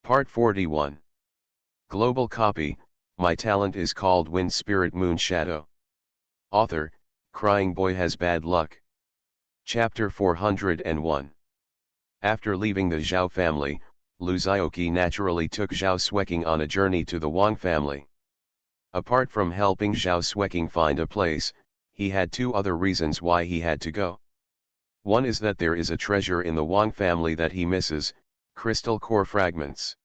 Part 41. Global Copy, My Talent is Called Wind Spirit Moon Shadow. Author, Crying Boy Has Bad Luck. Chapter 401. After leaving the Zhao family, Lu Zhaoqi naturally took Zhao Xueqing on a journey to the Wang family. Apart from helping Zhao Xueqing find a place, he had two other reasons why he had to go. One is that there is a treasure in the Wang family that he misses, crystal core fragments.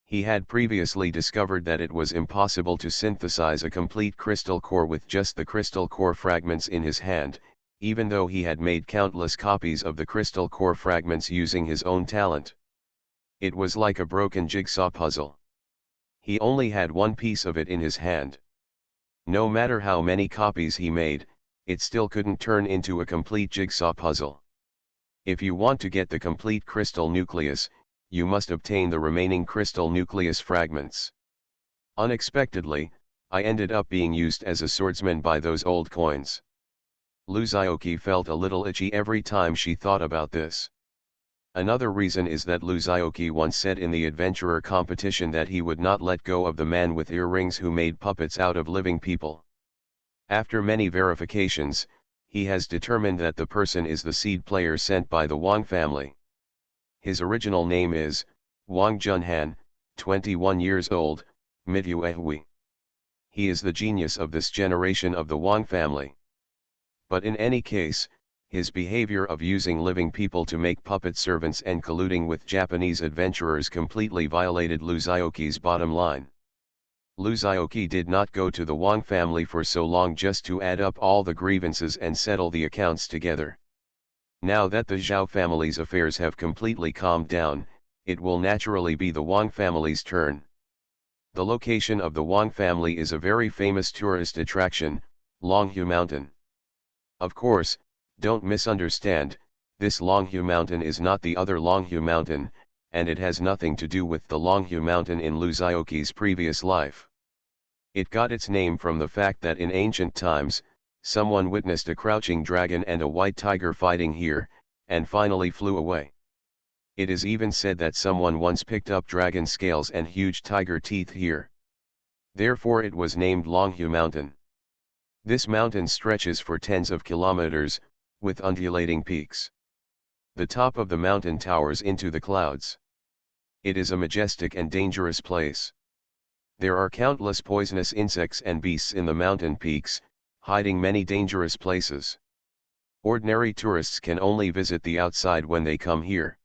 He had previously discovered that it was impossible to synthesize a complete crystal core with just the crystal core fragments in his hand, even though he had made countless copies of the crystal core fragments using his own talent. It was like a broken jigsaw puzzle. He only had one piece of it in his hand. No matter how many copies he made, it still couldn't turn into a complete jigsaw puzzle. If you want to get the complete crystal nucleus, you must obtain the remaining crystal nucleus fragments. Unexpectedly, I ended up being used as a swordsman by those old coins. Lu Zhaoqi felt a little itchy every time she thought about this. Another reason is that Lu Zhaoqi once said in the adventurer competition that he would not let go of the man with earrings who made puppets out of living people. After many verifications, he has determined that the person is the seed player sent by the Wang family. His original name is Wang Junhan, 21 years old, Mityuehui. He is the genius of this generation of the Wang family. But in any case, his behavior of using living people to make puppet servants and colluding with Japanese adventurers completely violated Lu Zhaoqi's bottom line. Lu Zhaoqi did not go to the Wang family for so long just to add up all the grievances and settle the accounts together. Now that the Zhao family's affairs have completely calmed down, it will naturally be the Wang family's turn. The location of the Wang family is a very famous tourist attraction, Longhu Mountain. Of course, don't misunderstand, this Longhu Mountain is not the other Longhu Mountain, and it has nothing to do with the Longhu Mountain in Lu Zhaoqi's previous life. It got its name from the fact that in ancient times, someone witnessed a crouching dragon and a white tiger fighting here, and finally flew away. It is even said that someone once picked up dragon scales and huge tiger teeth here. Therefore it was named Longhu Mountain. This mountain stretches for tens of kilometers, with undulating peaks. The top of the mountain towers into the clouds. It is a majestic and dangerous place. There are countless poisonous insects and beasts in the mountain peaks, hiding many dangerous places. Ordinary tourists can only visit the outside when they come here.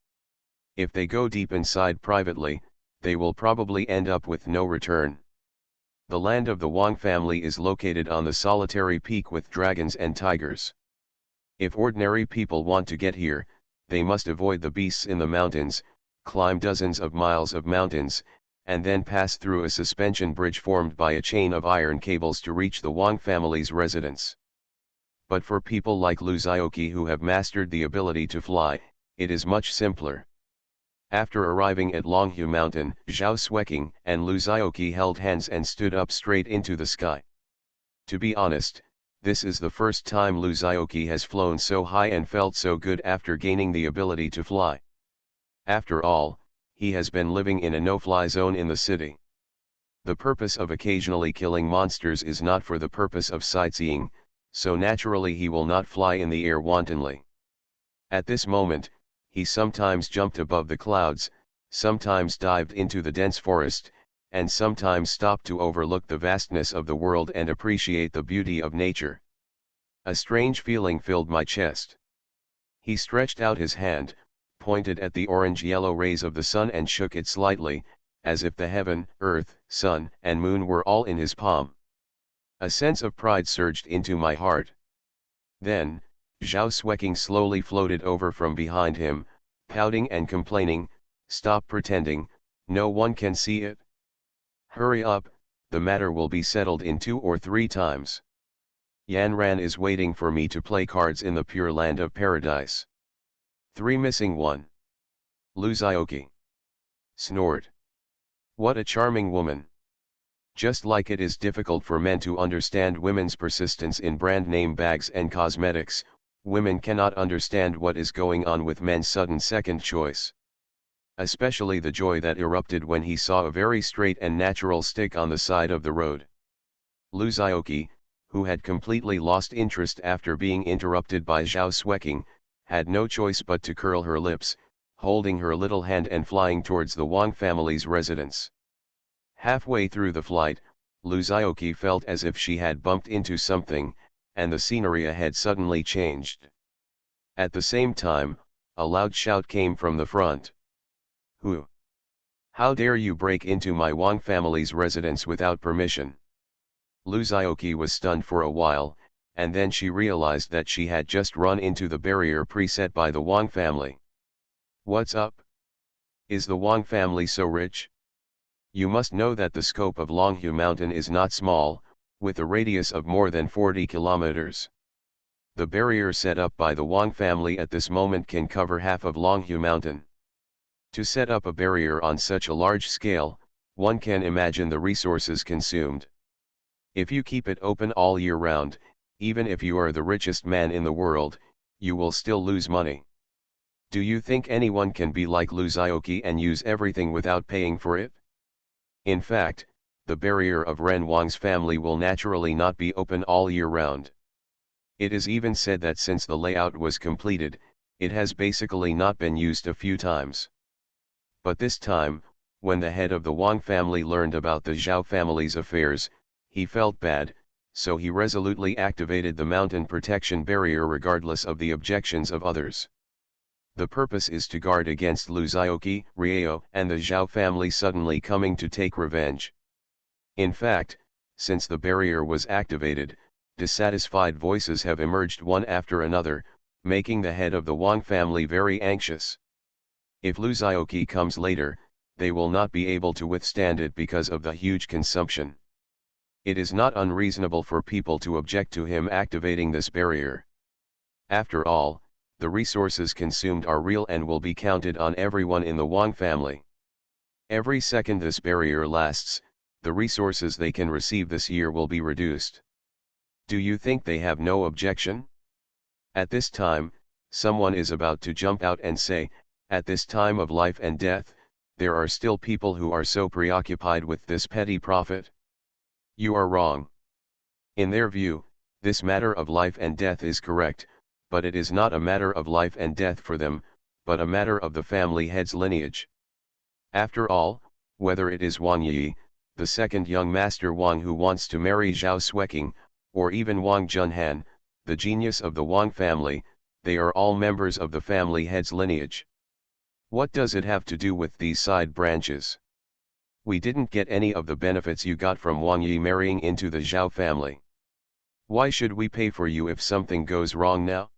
If they go deep inside privately, they will probably end up with no return. The land of the Wang family is located on the solitary peak with dragons and tigers. If ordinary people want to get here, they must avoid the beasts in the mountains, climb dozens of miles of mountains, and then pass through a suspension bridge formed by a chain of iron cables to reach the Wang family's residence. But for people like Lu Zhaoqi who have mastered the ability to fly, it is much simpler. After arriving at Longhu Mountain, Zhao Xueqing and Lu Zhaoqi held hands and stood up straight into the sky. To be honest, this is the first time Lu Zhaoqi has flown so high and felt so good after gaining the ability to fly. After all, he has been living in a no-fly zone in the city. The purpose of occasionally killing monsters is not for the purpose of sightseeing, so naturally he will not fly in the air wantonly. At this moment, he sometimes jumped above the clouds, sometimes dived into the dense forest, and sometimes stopped to overlook the vastness of the world and appreciate the beauty of nature. A strange feeling filled my chest. He stretched out his hand, pointed at the orange-yellow rays of the sun and shook it slightly, as if the heaven, earth, sun, and moon were all in his palm. A sense of pride surged into my heart. Then, Zhao Xueqing slowly floated over from behind him, pouting and complaining, "Stop pretending, no one can see it. Hurry up, the matter will be settled in 2 or 3 times. Yan Ran is waiting for me to play cards in the Pure Land of Paradise. 3 missing 1. Lu Zhaoqi snored. What a charming woman. Just like it is difficult for men to understand women's persistence in brand name bags and cosmetics, women cannot understand what is going on with men's sudden second choice. especially the joy that erupted when he saw a very straight and natural stick on the side of the road. Lu Xiaoqi, who had completely lost interest after being interrupted by Zhao Xueqing, had no choice but to curl her lips, holding her little hand and flying towards the Wang family's residence. Halfway through the flight, Lu Xiaoqi felt as if she had bumped into something, and the scenery ahead suddenly changed. At the same time, a loud shout came from the front. "Who? How dare you break into my Wang family's residence without permission?" Lu Xiaoqi was stunned for a while, and then she realized that she had just run into the barrier preset by the Wang family. "What's up? Is the Wang family so rich? You must know that the scope of Longhu Mountain is not small, with a radius of more than 40 kilometers. The barrier set up by the Wang family at this moment can cover half of Longhu Mountain. To set up a barrier on such a large scale, one can imagine the resources consumed. If you keep it open all year round, even if you are the richest man in the world, you will still lose money. Do you think anyone can be like Lu Xiaoqi and use everything without paying for it? In fact, the barrier of Ren Wang's family will naturally not be open all year round. It is even said that since the layout was completed, it has basically not been used a few times. But this time, when the head of the Wang family learned about the Zhao family's affairs, he felt bad, so he resolutely activated the mountain protection barrier regardless of the objections of others. The purpose is to guard against Lu Xiaoqi, Rieo, and the Zhao family suddenly coming to take revenge. In fact, since the barrier was activated, dissatisfied voices have emerged one after another, making the head of the Wang family very anxious. If Lu Xiaoqi comes later, they will not be able to withstand it because of the huge consumption. It is not unreasonable for people to object to him activating this barrier. After all, the resources consumed are real and will be counted on everyone in the Wang family. Every second this barrier lasts, the resources they can receive this year will be reduced. Do you think they have no objection? At this time, someone is about to jump out and say, at this time of life and death, there are still people who are so preoccupied with this petty profit? You are wrong. In their view, this matter of life and death is correct, but it is not a matter of life and death for them, but a matter of the family head's lineage. After all, whether it is Wang Yi, the second young master Wang who wants to marry Zhao Xueqing, or even Wang Junhan, the genius of the Wang family, they are all members of the family head's lineage. What does it have to do with these side branches? We didn't get any of the benefits you got from Wang Yi marrying into the Zhao family. Why should we pay for you if something goes wrong now?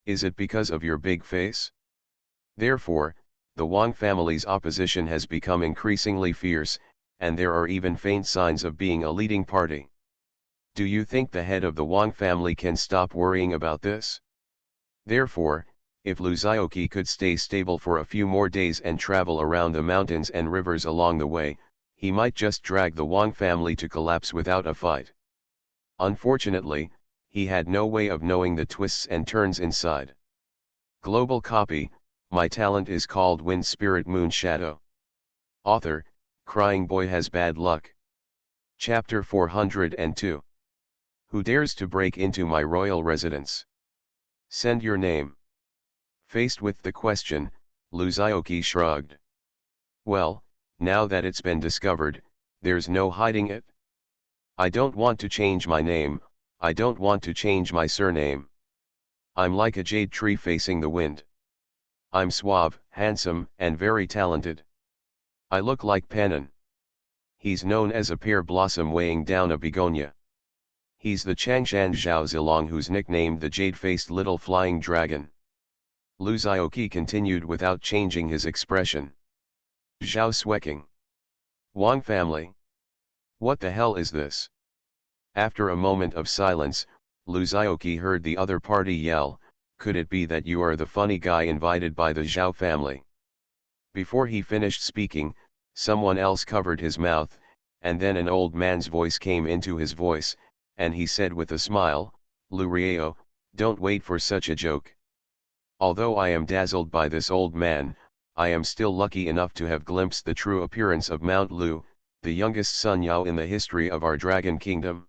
Is it because of your big face? Therefore, the Wang family's opposition has become increasingly fierce, and there are even faint signs of being a leading party. Do you think the head of the Wang family can stop worrying about this? Therefore, if Lu Xiaoqi could stay stable for a few more days and travel around the mountains and rivers along the way, he might just drag the Wang family to collapse without a fight. Unfortunately, he had no way of knowing the twists and turns inside. Global copy, my talent is called Wind Spirit Moon Shadow. Author, Crying Boy Has Bad Luck. Chapter 402. Who dares to break into my royal residence? Send your name. Faced with the question, Lu Xiaoqi shrugged. Well, now that it's been discovered, there's no hiding it. I don't want to change my name, I don't want to change my surname. I'm like a jade tree facing the wind. I'm suave, handsome, and very talented. I look like Pannon. He's known as a pear blossom weighing down a begonia. He's the Changshan Zhao Zilong who's nicknamed the jade-faced little flying dragon. Lu Xiaoqi continued without changing his expression. Zhao Xueqing. Wang family. What the hell is this? After a moment of silence, Lu Xiaoqi heard the other party yell, could it be that you are the funny guy invited by the Zhao family? Before he finished speaking, someone else covered his mouth, and then an old man's voice came into his voice, and he said with a smile, Lu Rieo, don't wait for such a joke. Although I am dazzled by this old man, I am still lucky enough to have glimpsed the true appearance of Mount Lu, the youngest son Yao in the history of our dragon kingdom.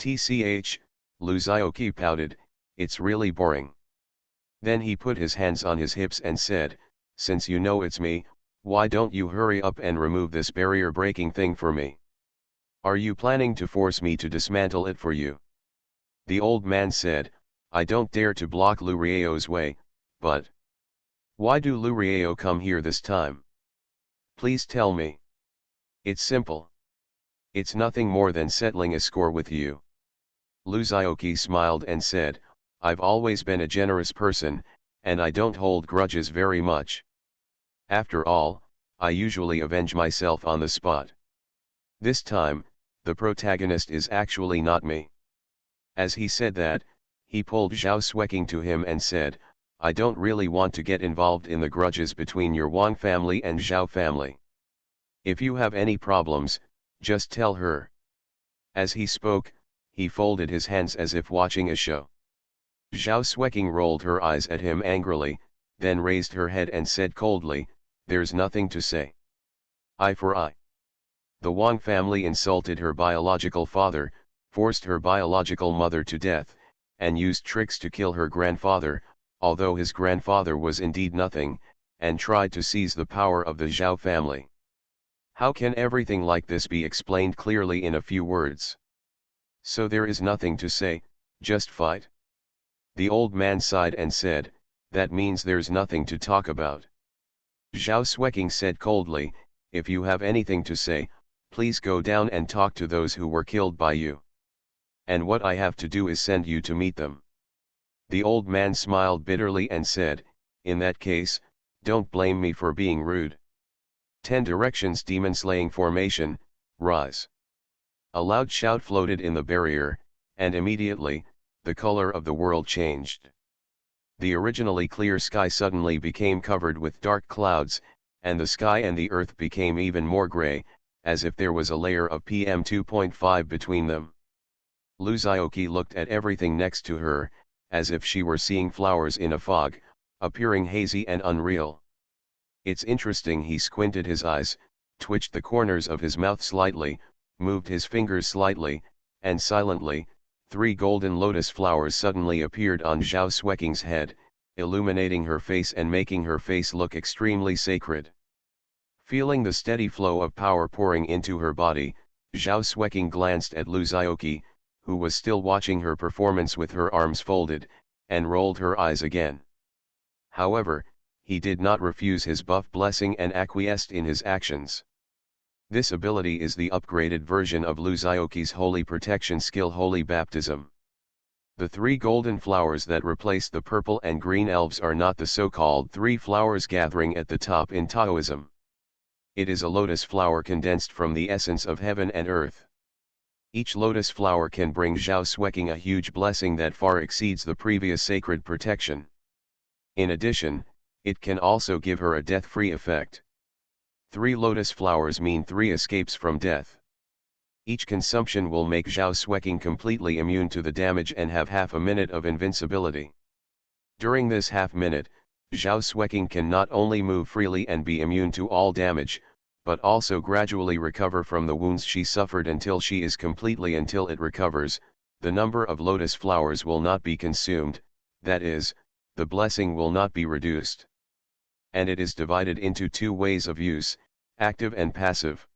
TCH, Lu Zioqi pouted, it's really boring. Then he put his hands on his hips and said, since you know it's me, why don't you hurry up and remove this barrier-breaking thing for me? Are you planning to force me to dismantle it for you? The old man said, I don't dare to block Lu Rieo's way, but why do Lu Rieo come here this time? Please tell me. It's simple. It's nothing more than settling a score with you. Lu Zioqi smiled and said, I've always been a generous person, and I don't hold grudges very much. After all, I usually avenge myself on the spot. This time, the protagonist is actually not me. As he said that, he pulled Zhao Xueqing to him and said, I don't really want to get involved in the grudges between your Wang family and Zhao family. If you have any problems, just tell her. As he spoke, he folded his hands as if watching a show. Zhao Xueqing rolled her eyes at him angrily, then raised her head and said coldly, there's nothing to say. Eye for eye. The Wang family insulted her biological father, forced her biological mother to death, and used tricks to kill her grandfather, although his grandfather was indeed nothing, and tried to seize the power of the Zhao family. How can everything like this be explained clearly in a few words? So there is nothing to say, just fight? The old man sighed and said, that means there's nothing to talk about. Zhao Xueqing said coldly, if you have anything to say, please go down and talk to those who were killed by you. And what I have to do is send you to meet them. The old man smiled bitterly and said, in that case, don't blame me for being rude. 10 directions demon slaying formation, rise. A loud shout floated in the barrier, and immediately, the color of the world changed. The originally clear sky suddenly became covered with dark clouds, and the sky and the earth became even more gray, as if there was a layer of PM 2.5 between them. Lu Zioqi looked at everything next to her, as if she were seeing flowers in a fog, appearing hazy and unreal. It's interesting. He squinted his eyes, twitched the corners of his mouth slightly, moved his fingers slightly, and silently, 3 golden lotus flowers suddenly appeared on Zhao Xueqing's head, illuminating her face and making her face look extremely sacred. Feeling the steady flow of power pouring into her body, Zhao Xueqing glanced at Lu Zioqi, who was still watching her performance with her arms folded, and rolled her eyes again. However, he did not refuse his buff blessing and acquiesced in his actions. This ability is the upgraded version of Lu Zioqi's Holy Protection skill Holy Baptism. The 3 golden flowers that replace the purple and green elves are not the so-called 3 flowers gathering at the top in Taoism. It is a lotus flower condensed from the essence of heaven and earth. Each lotus flower can bring Zhao Xueqing a huge blessing that far exceeds the previous sacred protection. In addition, it can also give her a death-free effect. 3 lotus flowers mean 3 escapes from death. Each consumption will make Zhao Xueqing completely immune to the damage and have half a minute of invincibility. During this half minute, Zhao Xueqing can not only move freely and be immune to all damage, but also gradually recover from the wounds she suffered until she is completely. Until it recovers, the number of lotus flowers will not be consumed, that is, the blessing will not be reduced. And it is divided into 2 ways of use, active and passive.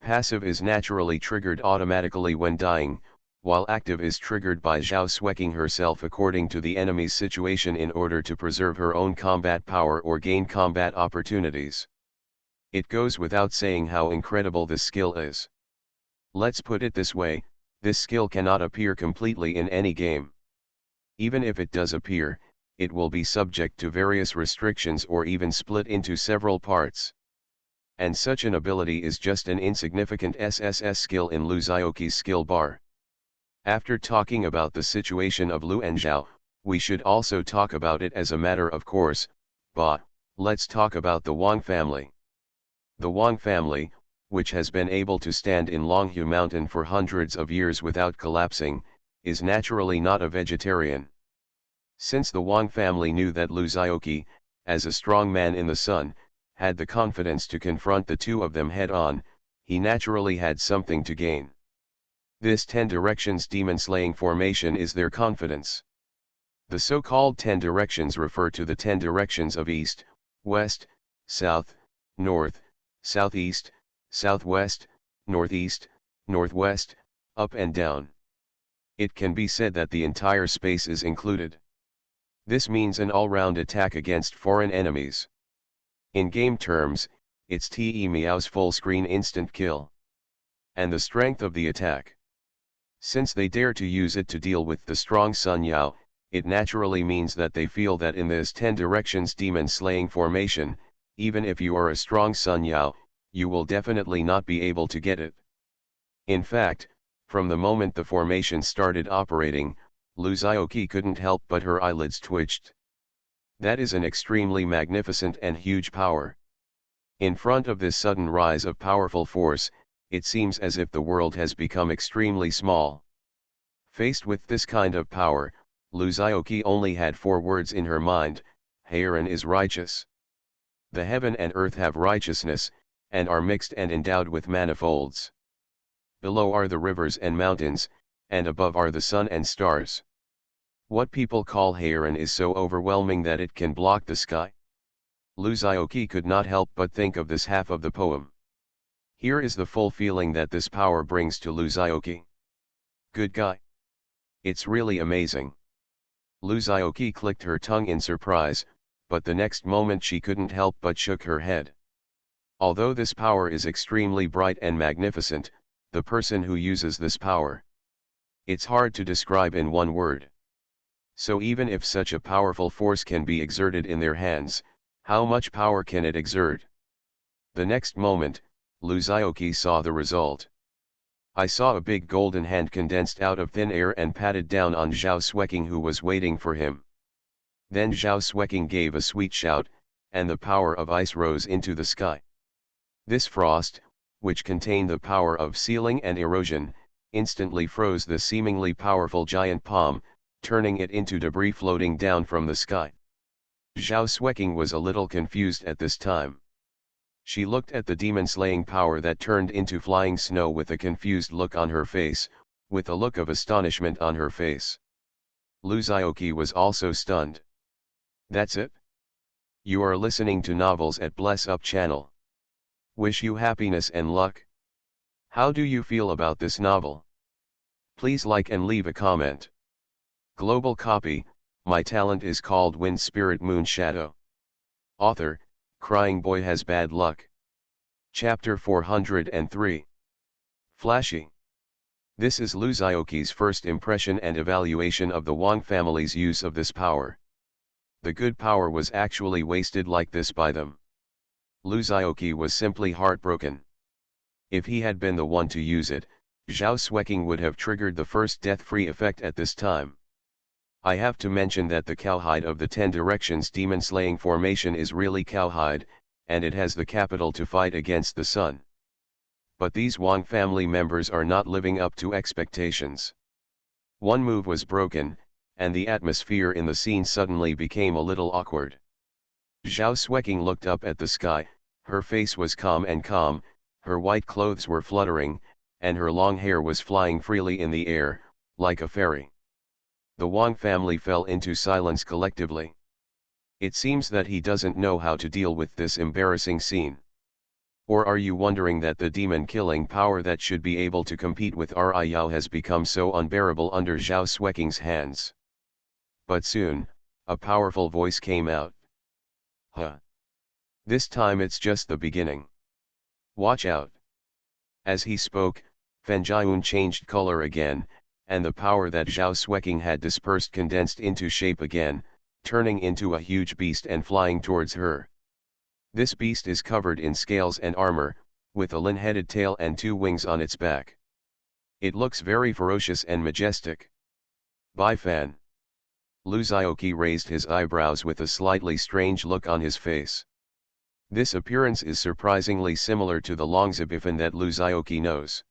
Passive is naturally triggered automatically when dying, while active is triggered by Zhao Xueqing herself according to the enemy's situation in order to preserve her own combat power or gain combat opportunities. It goes without saying how incredible this skill is. Let's put it this way, this skill cannot appear completely in any game. Even if it does appear, it will be subject to various restrictions or even split into several parts. And such an ability is just an insignificant SSS skill in Lu Zioqi's skill bar. After talking about the situation of Lu and Zhao, we should also talk about it as a matter of course, but let's talk about the Wang family. The Wang family, which has been able to stand in Longhu Mountain for hundreds of years without collapsing, is naturally not a vegetarian. Since the Wang family knew that Lu Zioqi, as a strong man in the sun, had the confidence to confront the two of them head-on, he naturally had something to gain. This 10 directions demon-slaying formation is their confidence. The so-called 10 directions refer to the 10 directions of east, west, south, north, southeast, southwest, northeast, northwest, up and down. It can be said that the entire space is included. This means an all-round attack against foreign enemies. In game terms, it's Te Miao's full-screen instant kill. And the strength of the attack. Since they dare to use it to deal with the strong Sun Yao, it naturally means that they feel that in this 10 directions demon-slaying formation, even if you are a strong Sun Yao, you will definitely not be able to get it. In fact, from the moment the formation started operating, Lu Xiaoqi couldn't help but her eyelids twitched. That is an extremely magnificent and huge power. In front of this sudden rise of powerful force, it seems as if the world has become extremely small. Faced with this kind of power, Lu Xiaoqi only had 4 words in her mind: Heiran is righteous. The heaven and earth have righteousness, and are mixed and endowed with manifolds. Below are the rivers and mountains, and above are the sun and stars. What people call Heiran is so overwhelming that it can block the sky. Lu Xiaoqi could not help but think of this half of the poem. Here is the full feeling that this power brings to Lu Xiaoqi. Good guy. It's really amazing. Lu Xiaoqi clicked her tongue in surprise, but the next moment she couldn't help but shook her head. Although this power is extremely bright and magnificent, the person who uses this power, it's hard to describe in one word. So even if such a powerful force can be exerted in their hands, how much power can it exert? The next moment, Lu Xiaoqi saw the result. I saw a big golden hand condensed out of thin air and patted down on Zhao Xueqing, who was waiting for him. Then Zhao Xueqing gave a sweet shout, and the power of ice rose into the sky. This frost, which contained the power of sealing and erosion, instantly froze the seemingly powerful giant palm, turning it into debris floating down from the sky. Zhao Xueqing was a little confused at this time. She looked at the demon-slaying power that turned into flying snow with a confused look on her face, with a look of astonishment on her face. Lu Xiaoqi was also stunned. That's it? You are listening to Novels at Bless Up channel. Wish you happiness and luck. How do you feel about this novel? Please like and leave a comment. Global copy, My talent is called Wind Spirit Moon Shadow. Author, Crying Boy has bad luck. Chapter 403. Flashy. This is Lu Xiaoqi's first impression and evaluation of the Wang family's use of this power. The good power was actually wasted like this by them. Lu Xiaoqi was simply heartbroken. If he had been the one to use it, Zhao Xueqing would have triggered the first death-free effect at this time. I have to mention that the cowhide of the 10 directions demon-slaying formation is really cowhide, and it has the capital to fight against the sun. But these Wang family members are not living up to expectations. One move was broken, and the atmosphere in the scene suddenly became a little awkward. Zhao Xueqing looked up at the sky, her face was calm, her white clothes were fluttering, and her long hair was flying freely in the air, like a fairy. The Wang family fell into silence collectively. It seems that he doesn't know how to deal with this embarrassing scene. Or are you wondering that the demon-killing power that should be able to compete with Ri Yao has become so unbearable under Zhao Xueqing's hands? But soon, a powerful voice came out. Huh. This time it's just the beginning. Watch out. As he spoke, Fen Jiayun changed color again, and the power that Zhao Xueqing had dispersed condensed into shape again, turning into a huge beast and flying towards her. This beast is covered in scales and armor, with a lin-headed tail and 2 wings on its back. It looks very ferocious and majestic. Bai Fan. Lu Xiaoqi raised his eyebrows with a slightly strange look on his face. This appearance is surprisingly similar to the Longzibifan that Lu Xiaoqi knows.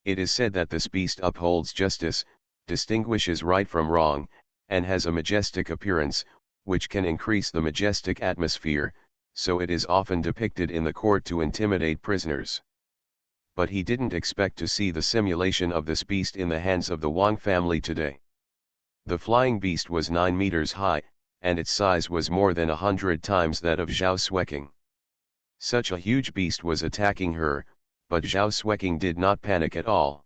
It is said that this beast upholds justice, distinguishes right from wrong, and has a majestic appearance, which can increase the majestic atmosphere, so it is often depicted in the court to intimidate prisoners. But he didn't expect to see the simulation of this beast in the hands of the Wang family today. The flying beast was 9 meters high, and its size was more than 100 times that of Zhao Xueqing. Such a huge beast was attacking her, but Zhao Xueqing did not panic at all.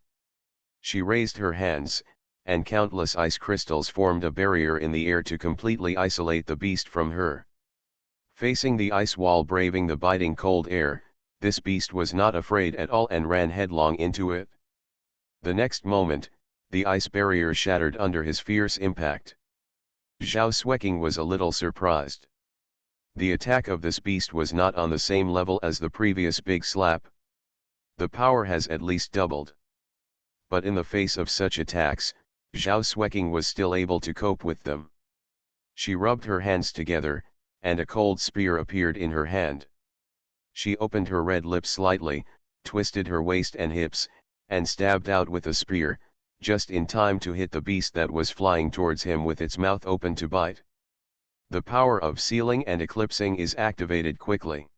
She raised her hands, and countless ice crystals formed a barrier in the air to completely isolate the beast from her. Facing the ice wall, braving the biting cold air, this beast was not afraid at all and ran headlong into it. The next moment, the ice barrier shattered under his fierce impact. Zhao Xueqing was a little surprised. The attack of this beast was not on the same level as the previous big slap. The power has at least doubled. But in the face of such attacks, Zhao Xueqing was still able to cope with them. She rubbed her hands together, and a cold spear appeared in her hand. She opened her red lips slightly, twisted her waist and hips, and stabbed out with the spear, just in time to hit the beast that was flying towards him with its mouth open to bite. The power of sealing and eclipsing is activated quickly.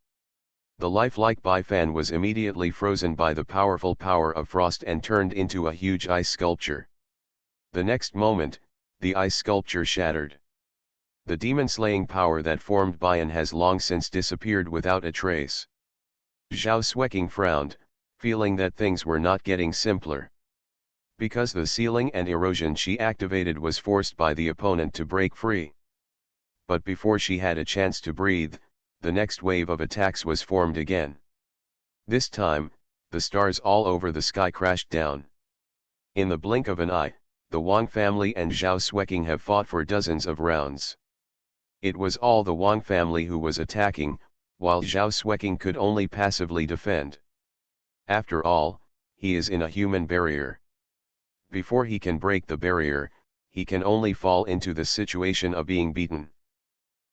The lifelike Bifan was immediately frozen by the powerful power of frost and turned into a huge ice sculpture. The next moment, the ice sculpture shattered. The demon-slaying power that formed Bian has long since disappeared without a trace. Zhao Xueqing frowned, feeling that things were not getting simpler. Because the sealing and erosion she activated was forced by the opponent to break free. But before she had a chance to breathe, the next wave of attacks was formed again. This time, the stars all over the sky crashed down. In the blink of an eye, the Wang family and Zhao Xueqing have fought for dozens of rounds. It was all the Wang family who was attacking, while Zhao Xueqing could only passively defend. After all, he is in a human barrier. Before he can break the barrier, he can only fall into the situation of being beaten.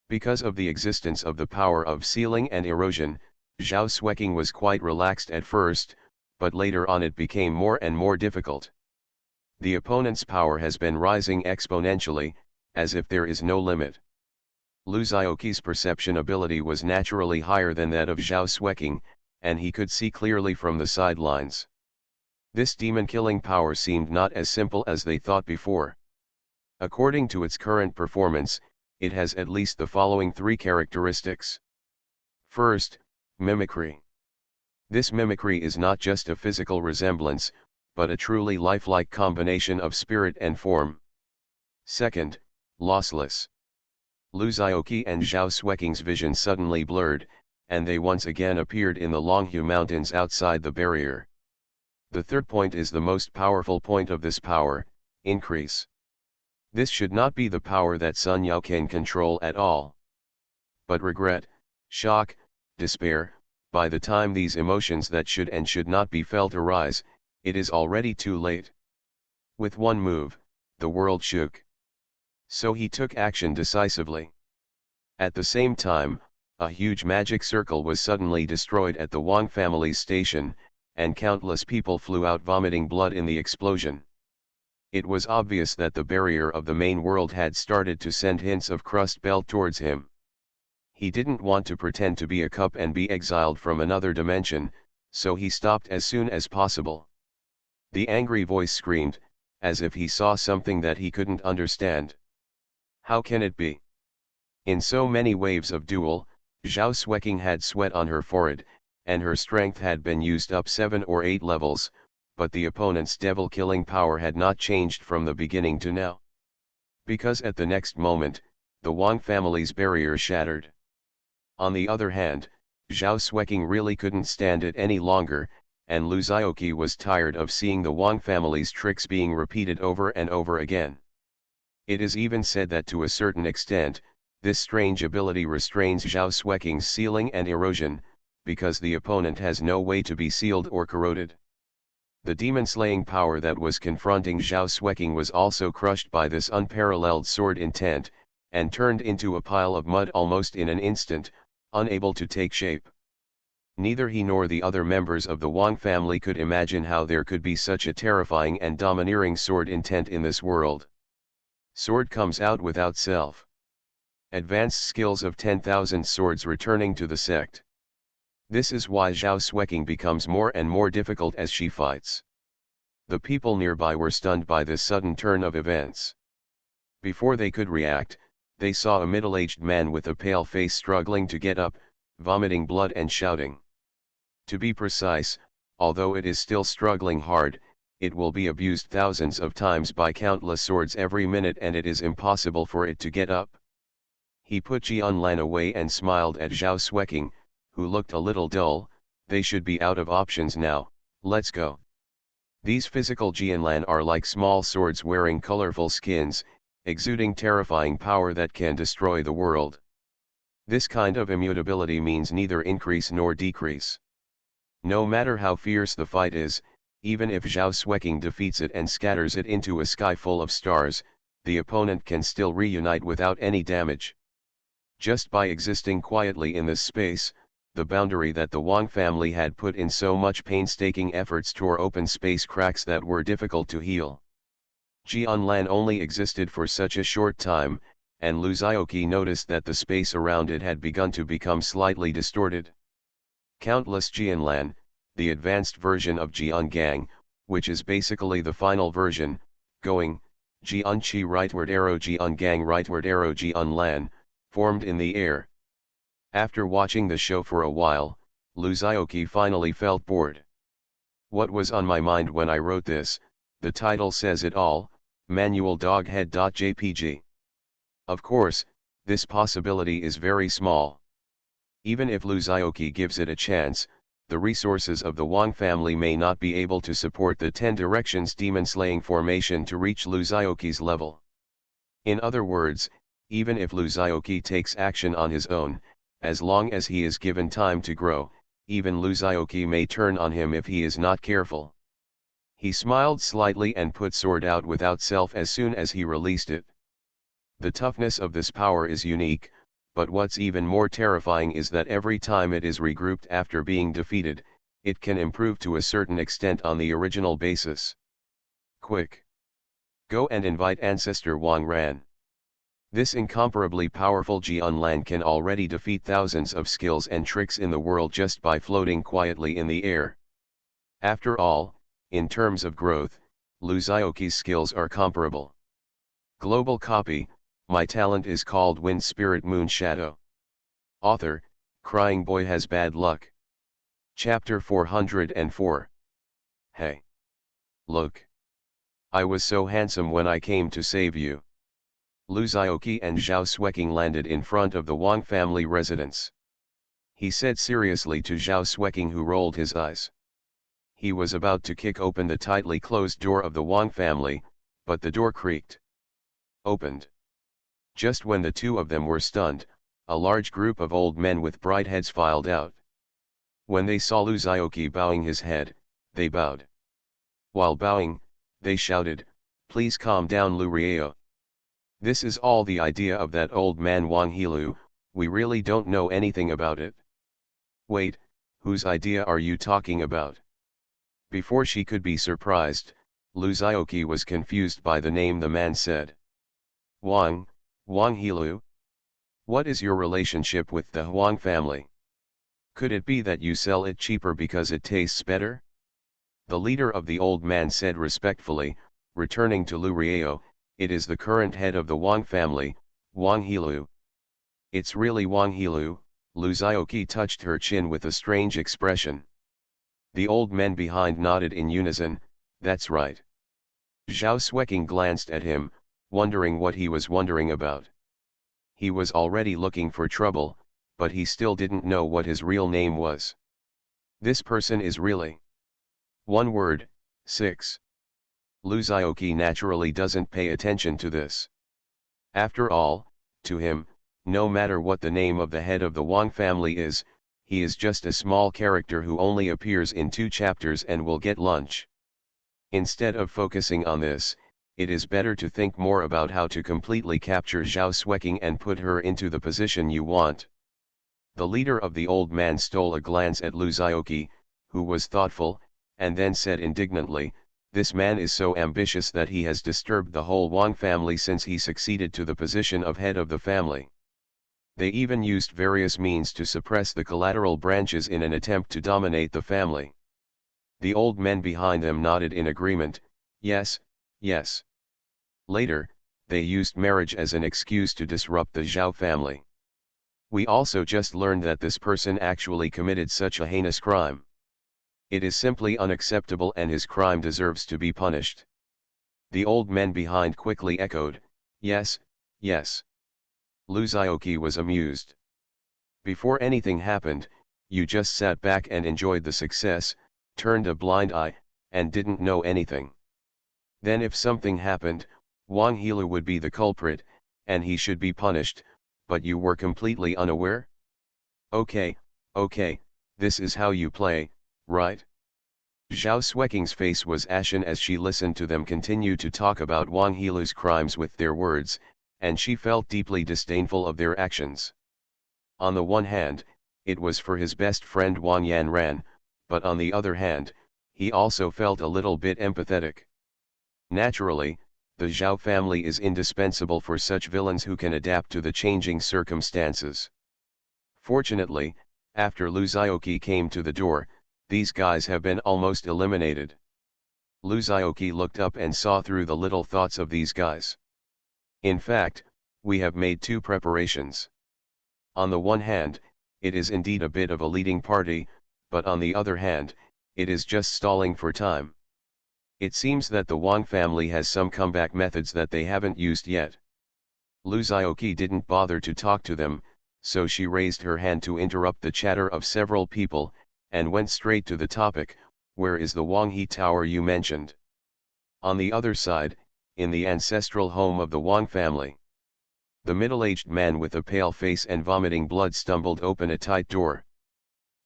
Because of the existence of the power of sealing and erosion, Zhao Xueqing was quite relaxed at first, but later on it became more and more difficult. The opponent's power has been rising exponentially, as if there is no limit. Lu Xiaoqi's perception ability was naturally higher than that of Zhao Xueqing, and he could see clearly from the sidelines. This demon-killing power seemed not as simple as they thought before. According to its current performance, it has at least the following 3 characteristics. First, mimicry. This mimicry is not just a physical resemblance, but a truly lifelike combination of spirit and form. Second, lossless. Lu Xiaoqi and Zhao Xueqing's vision suddenly blurred, and they once again appeared in the Longhu Mountains outside the barrier. The third point is the most powerful point of this power, increase. This should not be the power that Sun Yao can control at all. But regret, shock, despair, by the time these emotions that should and should not be felt arise, it is already too late. With one move, the world shook. So he took action decisively. At the same time, a huge magic circle was suddenly destroyed at the Wang family's station, and countless people flew out vomiting blood in the explosion. It was obvious that the barrier of the main world had started to send hints of crust belt towards him. He didn't want to pretend to be a cup and be exiled from another dimension, so he stopped as soon as possible. The angry voice screamed, as if he saw something that he couldn't understand. How can it be? In so many waves of duel, Zhao Xueqing had sweat on her forehead, and her strength had been used up 7 or 8 levels, but the opponent's devil-killing power had not changed from the beginning to now. Because at the next moment, the Wang family's barrier shattered. On the other hand, Zhao Xueqing really couldn't stand it any longer, and Lu Xiaoqi was tired of seeing the Wang family's tricks being repeated over and over again. It is even said that to a certain extent, this strange ability restrains Zhao Xueqing's sealing and erosion, because the opponent has no way to be sealed or corroded. The demon-slaying power that was confronting Zhao Xueqing was also crushed by this unparalleled sword intent, and turned into a pile of mud almost in an instant, unable to take shape. Neither he nor the other members of the Wang family could imagine how there could be such a terrifying and domineering sword intent in this world. Sword comes out without self. Advanced skills of 10,000 swords returning to the sect. This is why Zhao Xueqing becomes more and more difficult as she fights. The people nearby were stunned by this sudden turn of events. Before they could react, they saw a middle-aged man with a pale face struggling to get up, vomiting blood and shouting. To be precise, although it is still struggling hard, it will be abused thousands of times by countless swords every minute and it is impossible for it to get up. He put Jianlan away and smiled at Zhao Xueqing, who looked a little dull. They should be out of options now, let's go. These physical Jianlan are like small swords wearing colorful skins, exuding terrifying power that can destroy the world. This kind of immutability means neither increase nor decrease. No matter how fierce the fight is, even if Zhao Xueqing defeats it and scatters it into a sky full of stars, the opponent can still reunite without any damage. Just by existing quietly in this space, the boundary that the Wang family had put in so much painstaking efforts tore open space cracks that were difficult to heal. Jianlan only existed for such a short time, and Lu Zhaoqi noticed that the space around it had begun to become slightly distorted. Countless Jianlan, the advanced version of Jiangang, which is basically the final version, going, Jianqi rightward arrow Jiangang rightward arrow Jianlan, formed in the air. After watching the show for a while, Lu Zhaoqi finally felt bored. What was on my mind when I wrote this? The title says it all, Manual Doghead.jpg. Of course, this possibility is very small. Even if Lu Zhaoqi gives it a chance, the resources of the Wang family may not be able to support the 10 directions demon-slaying formation to reach Lu Zhaoqi's level. In other words, even if Lu Zhaoqi takes action on his own, as long as he is given time to grow, even Lu Zhaoqi may turn on him if he is not careful. He smiled slightly and put sword out without self as soon as he released it. The toughness of this power is unique, but what's even more terrifying is that every time it is regrouped after being defeated, it can improve to a certain extent on the original basis. Quick! Go and invite Ancestor Wang Ran. This incomparably powerful Jianlan can already defeat thousands of skills and tricks in the world just by floating quietly in the air. After all, in terms of growth, Lu Zhaoqi's skills are comparable. Global copy, my talent is called Wind Spirit Moon Shadow. Author, Crying Boy Has Bad Luck. Chapter 404. Hey! Look! I was so handsome when I came to save you. Lu Zhaoqi and Zhao Xueqing landed in front of the Wang family residence. He said seriously to Zhao Xueqing, who rolled his eyes. He was about to kick open the tightly closed door of the Wang family, but the door creaked. Opened. Just when the two of them were stunned, a large group of old men with bright heads filed out. When they saw Lu Zhaoqi bowing his head, they bowed. While bowing, they shouted, "Please calm down, Lu Rieo. This is all the idea of that old man Wang Hilu, we really don't know anything about it." "Wait, whose idea are you talking about?" Before she could be surprised, Lu Zhaoqi was confused by the name the man said. Wang Hilu? What is your relationship with the Huang family? Could it be that you sell it cheaper because it tastes better? The leader of the old man said respectfully, returning to Lu Rieo, "It is the current head of the Wang family, Wang Hilu." "It's really Wang Hilu," Lu Zhaoqi touched her chin with a strange expression. The old men behind nodded in unison, "That's right." Zhao Xueqing glanced at him, wondering what he was wondering about. He was already looking for trouble, but he still didn't know what his real name was. This person is really... One word, 6. Lu Zhaoqi naturally doesn't pay attention to this. After all, to him, no matter what the name of the head of the Wang family is, he is just a small character who only appears in 2 chapters and will get lunch. Instead of focusing on this, it is better to think more about how to completely capture Zhao Xueqing and put her into the position you want. The leader of the old man stole a glance at Lu Zhaoqi, who was thoughtful, and then said indignantly, "This man is so ambitious that he has disturbed the whole Wang family since he succeeded to the position of head of the family. They even used various means to suppress the collateral branches in an attempt to dominate the family. The old men behind them nodded in agreement, yes, yes. Later, they used marriage as an excuse to disrupt the Zhao family. We also just learned that this person actually committed such a heinous crime. It is simply unacceptable and his crime deserves to be punished. The old men behind quickly echoed, yes, yes. Lu Zioqi was amused. Before anything happened, you just sat back and enjoyed the success, turned a blind eye, and didn't know anything. Then if something happened, Wang Helu would be the culprit, and he should be punished, but you were completely unaware? Okay, this is how you play, right? Zhao Xueqing's face was ashen as she listened to them continue to talk about Wang Helu's crimes with their words, and she felt deeply disdainful of their actions. On the one hand, it was for his best friend Wang Yanran, but on the other hand, he also felt a little bit empathetic. Naturally, the Zhao family is indispensable for such villains who can adapt to the changing circumstances. Fortunately, after Lu Zioqi came to the door, these guys have been almost eliminated. Lu Zioqi looked up and saw through the little thoughts of these guys. In fact, we have made two preparations. On the one hand, it is indeed a bit of a leading party, but on the other hand, it is just stalling for time. It seems that the Wang family has some comeback methods that they haven't used yet. Lu Zioqi didn't bother to talk to them, so she raised her hand to interrupt the chatter of several people, and went straight to the topic, where is the Wang He Tower you mentioned? On the other side, in the ancestral home of the Wang family. The middle-aged man with a pale face and vomiting blood stumbled open a tight door.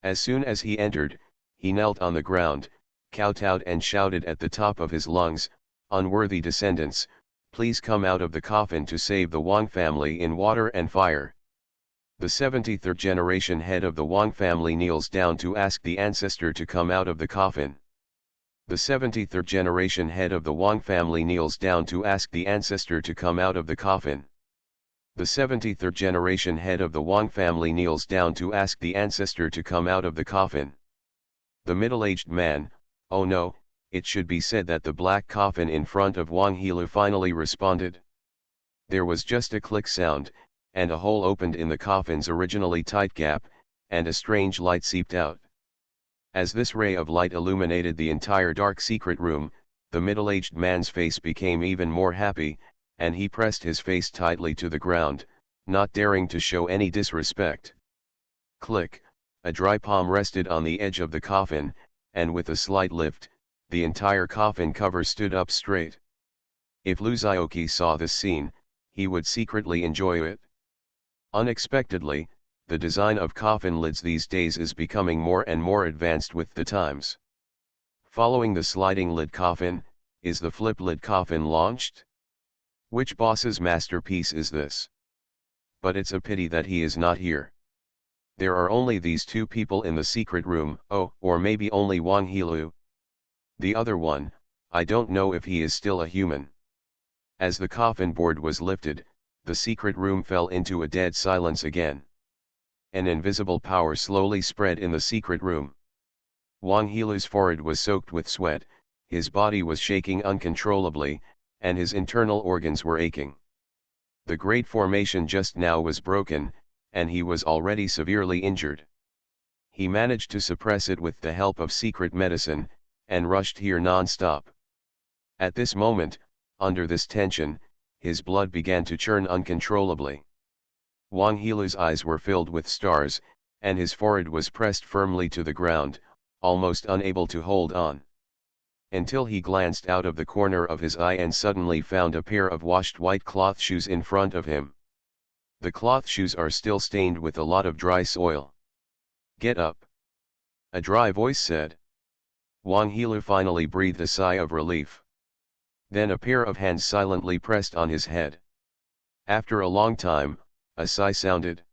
As soon as he entered, he knelt on the ground, kowtowed and shouted at the top of his lungs, "Unworthy descendants, please come out of the coffin to save the Wang family in water and fire." The 73rd generation head of the Wang family kneels down to ask the ancestor to come out of the coffin. The 73rd generation head of the Wang family kneels down to ask the ancestor to come out of the coffin. The 73rd generation head of the Wang family kneels down to ask the ancestor to come out of the coffin. The middle-aged man, oh no, it should be said that the black coffin in front of Wang Helu finally responded. There was just a click sound, and a hole opened in the coffin's originally tight gap, and a strange light seeped out. As this ray of light illuminated the entire dark secret room, the middle-aged man's face became even more happy, and he pressed his face tightly to the ground, not daring to show any disrespect. Click, a dry palm rested on the edge of the coffin, and with a slight lift, the entire coffin cover stood up straight. If Lu Zioqi saw this scene, he would secretly enjoy it. Unexpectedly, the design of coffin lids these days is becoming more and more advanced with the times. Following the sliding lid coffin, is the flip lid coffin launched? Which boss's masterpiece is this? But it's a pity that he is not here. There are only these two people in the secret room, oh, or maybe only Wang Helu. The other one, I don't know if he is still a human. As the coffin board was lifted, the secret room fell into a dead silence again. An invisible power slowly spread in the secret room. Wang Helu's forehead was soaked with sweat, his body was shaking uncontrollably, and his internal organs were aching. The great formation just now was broken, and he was already severely injured. He managed to suppress it with the help of secret medicine, and rushed here non-stop. At this moment, under this tension, his blood began to churn uncontrollably. Wang Helu's eyes were filled with stars, and his forehead was pressed firmly to the ground, almost unable to hold on. Until he glanced out of the corner of his eye and suddenly found a pair of washed white cloth shoes in front of him. The cloth shoes are still stained with a lot of dry soil. "Get up," a dry voice said. Wang Helu finally breathed a sigh of relief. Then a pair of hands silently pressed on his head. After a long time, a sigh sounded.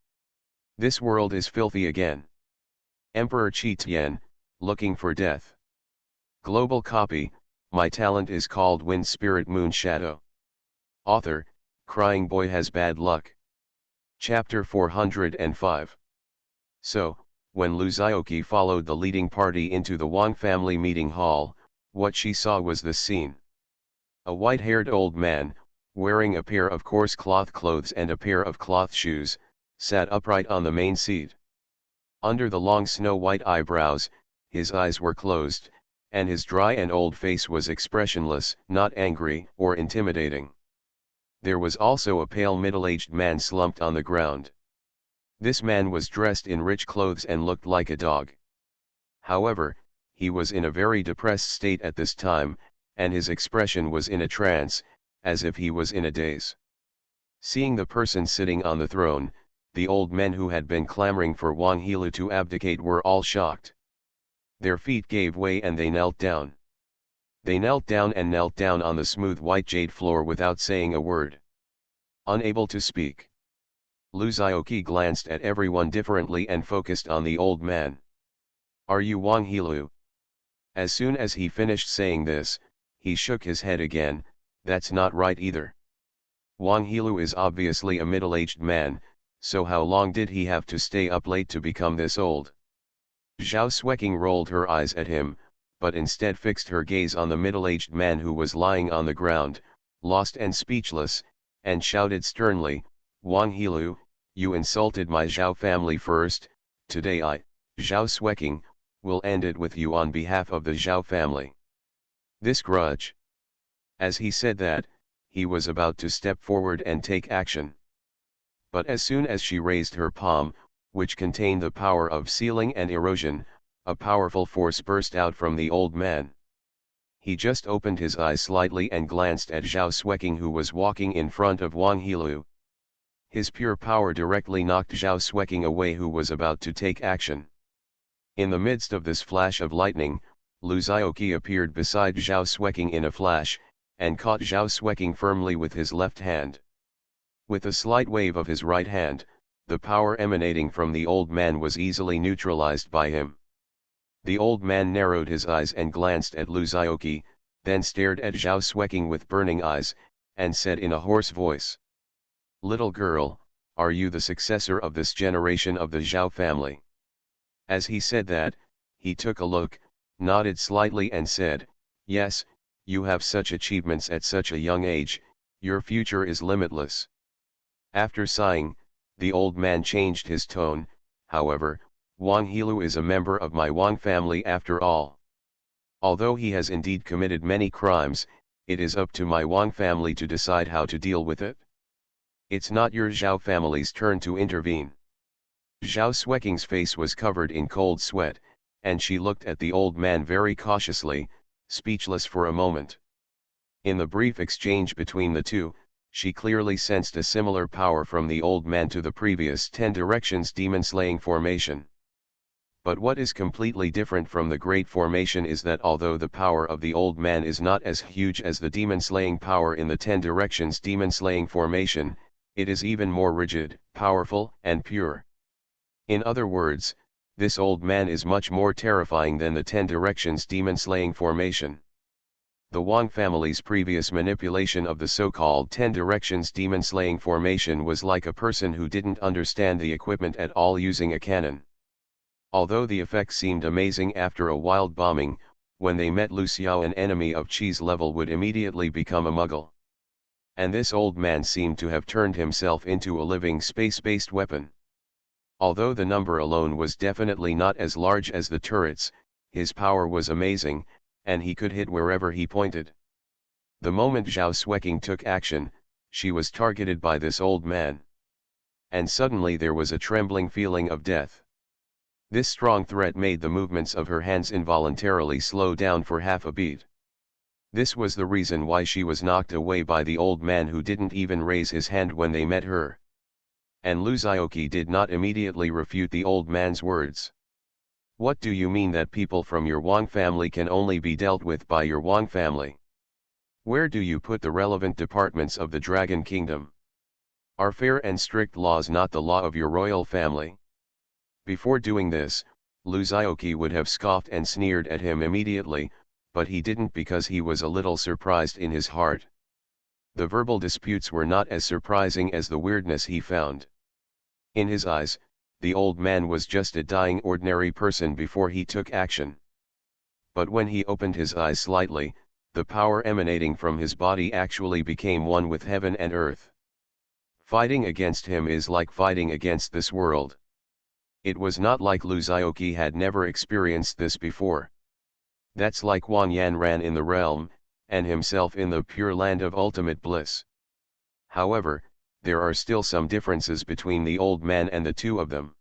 This world is filthy again. Emperor Qi Tian, looking for death. Global copy, my talent is called Wind Spirit Moon Shadow. Author, Crying Boy Has Bad Luck. Chapter 405. So, when Lu Zioqi followed the leading party into the Wang family meeting hall, what she saw was this scene. A white-haired old man, wearing a pair of coarse cloth clothes and a pair of cloth shoes, sat upright on the main seat. Under the long snow-white eyebrows, his eyes were closed, and his dry and old face was expressionless, not angry or intimidating. There was also a pale middle-aged man slumped on the ground. This man was dressed in rich clothes and looked like a dog. However, he was in a very depressed state at this time, and his expression was in a trance, as if he was in a daze. Seeing the person sitting on the throne, the old men who had been clamoring for Wang Helu to abdicate were all shocked. Their feet gave way and they knelt down. They knelt down on the smooth white jade floor without saying a word. Unable to speak. Lu Zioqi glanced at everyone differently and focused on the old man. "Are you Wang Helu?" As soon as he finished saying this, he shook his head again. "That's not right either. Wang Helu is obviously a middle-aged man, so how long did he have to stay up late to become this old?" Zhao Xueqing rolled her eyes at him, but instead fixed her gaze on the middle-aged man who was lying on the ground, lost and speechless, and shouted sternly, "Wang Helu, you insulted my Zhao family first. Today I, Zhao Xueqing, will end it with you on behalf of the Zhao family. This grudge." As he said that, he was about to step forward and take action. But as soon as she raised her palm, which contained the power of sealing and erosion, a powerful force burst out from the old man. He just opened his eyes slightly and glanced at Zhao Xueqing, who was walking in front of Wang Helu. His pure power directly knocked Zhao Xueqing away, who was about to take action. In the midst of this flash of lightning, Lu Zioqi appeared beside Zhao Xueqing in a flash, and caught Zhao Xueqing firmly with his left hand. With a slight wave of his right hand, the power emanating from the old man was easily neutralized by him. The old man narrowed his eyes and glanced at Lu Zioqi, then stared at Zhao Xueqing with burning eyes, and said in a hoarse voice, "Little girl, are you the successor of this generation of the Zhao family?" As he said that, he took a look, nodded slightly and said, "Yes, you have such achievements at such a young age, your future is limitless." After sighing, the old man changed his tone. "However, Wang Helu is a member of my Wang family after all. Although he has indeed committed many crimes, it is up to my Wang family to decide how to deal with it. It's not your Zhao family's turn to intervene." Zhao Xueqing's face was covered in cold sweat, and she looked at the old man very cautiously, speechless for a moment. In the brief exchange between the two, she clearly sensed a similar power from the old man to the previous 10 directions demon-slaying formation. But what is completely different from the Great Formation is that although the power of the old man is not as huge as the demon-slaying power in the 10 directions demon-slaying formation, it is even more rigid, powerful, and pure. In other words, this old man is much more terrifying than the 10 directions demon-slaying formation. The Wang family's previous manipulation of the so-called 10 directions demon-slaying formation was like a person who didn't understand the equipment at all using a cannon. Although the effect seemed amazing after a wild bombing, when they met Lu Xiao, an enemy of Qi's level would immediately become a muggle. And this old man seemed to have turned himself into a living space-based weapon. Although the number alone was definitely not as large as the turrets, his power was amazing, and he could hit wherever he pointed. The moment Zhao Xueqing took action, she was targeted by this old man. And suddenly there was a trembling feeling of death. This strong threat made the movements of her hands involuntarily slow down for half a beat. This was the reason why she was knocked away by the old man, who didn't even raise his hand when they met her. And Lu Zioqi did not immediately refute the old man's words. "What do you mean that people from your Wang family can only be dealt with by your Wang family? Where do you put the relevant departments of the Dragon Kingdom? Are fair and strict laws not the law of your royal family?" Before doing this, Lu Zioqi would have scoffed and sneered at him immediately, but he didn't because he was a little surprised in his heart. The verbal disputes were not as surprising as the weirdness he found. In his eyes, the old man was just a dying ordinary person before he took action. But when he opened his eyes slightly, the power emanating from his body actually became one with heaven and earth. Fighting against him is like fighting against this world. It was not like Lu Zhaoqi had never experienced this before. That's like Wang Yanran in the realm, and himself in the pure land of ultimate bliss. However, there are still some differences between the old man and the two of them.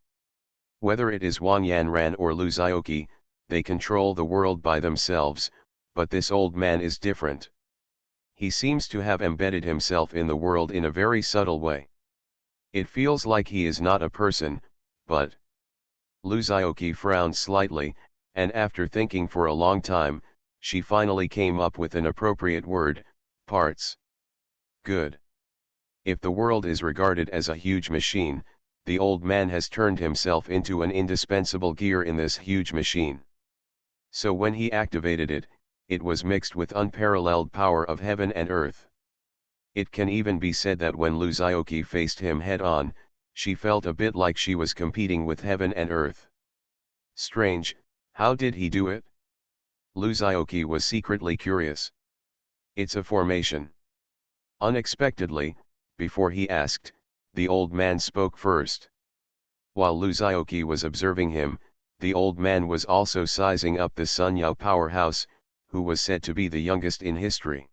Whether it is Wang Yanran or Lu Zhaoqi, they control the world by themselves, but this old man is different. He seems to have embedded himself in the world in a very subtle way. It feels like he is not a person, but... Lu Zhaoqi frowned slightly, and after thinking for a long time, she finally came up with an appropriate word: parts. Good. If the world is regarded as a huge machine, the old man has turned himself into an indispensable gear in this huge machine. So when he activated it, it was mixed with unparalleled power of heaven and earth. It can even be said that when Lu Zhaoqi faced him head-on, she felt a bit like she was competing with heaven and earth. Strange, how did he do it? Lu Zhaoqi was secretly curious. It's a formation. Unexpectedly, before he asked, the old man spoke first. While Lu Zhaoqi was observing him, the old man was also sizing up the Sun Yao powerhouse, who was said to be the youngest in history.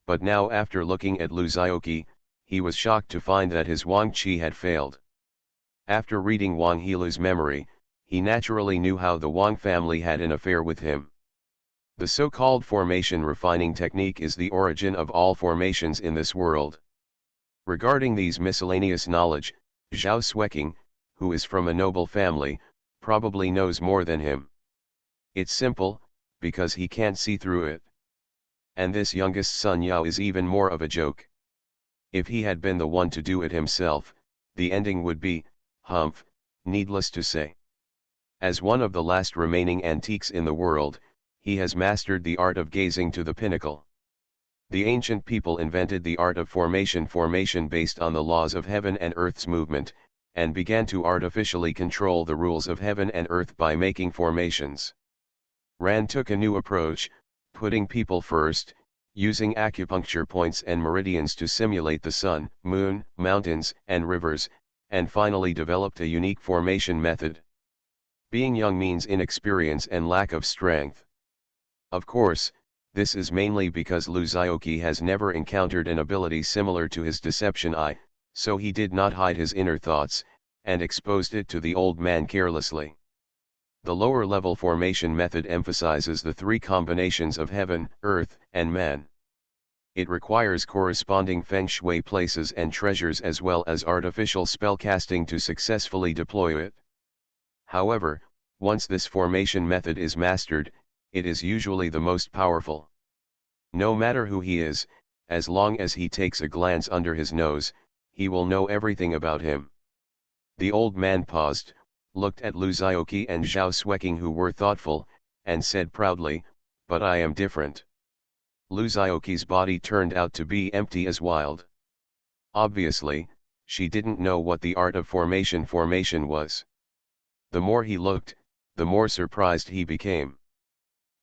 But now, after looking at Lu Zhaoqi, he was shocked to find that his Wang Qi had failed. After reading Wang Helu's memory, he naturally knew how the Wang family had an affair with him. The so-called formation refining technique is the origin of all formations in this world. Regarding these miscellaneous knowledge, Zhao Sueking, who is from a noble family, probably knows more than him. It's simple, because he can't see through it. And this youngest Sun Yao is even more of a joke. If he had been the one to do it himself, the ending would be, humph, needless to say. As one of the last remaining antiques in the world, he has mastered the art of gazing to the pinnacle. The ancient people invented the art of formation based on the laws of heaven and earth's movement, and began to artificially control the rules of heaven and earth by making formations. Rand took a new approach, putting people first, using acupuncture points and meridians to simulate the sun, moon, mountains, and rivers, and finally developed a unique formation method. Being young means inexperience and lack of strength. Of course, this is mainly because Lu Zhaoqi has never encountered an ability similar to his deception eye, so he did not hide his inner thoughts, and exposed it to the old man carelessly. The lower-level formation method emphasizes the three combinations of heaven, earth, and man. It requires corresponding feng shui places and treasures as well as artificial spellcasting to successfully deploy it. However, once this formation method is mastered, it is usually the most powerful. No matter who he is, as long as he takes a glance under his nose, he will know everything about him. The old man paused, looked at Lu Zhaoqi and Zhao Sueking, who were thoughtful, and said proudly, "But I am different." Lu Zhaoqi's body turned out to be empty as wild. Obviously, she didn't know what the art of formation was. The more he looked, the more surprised he became.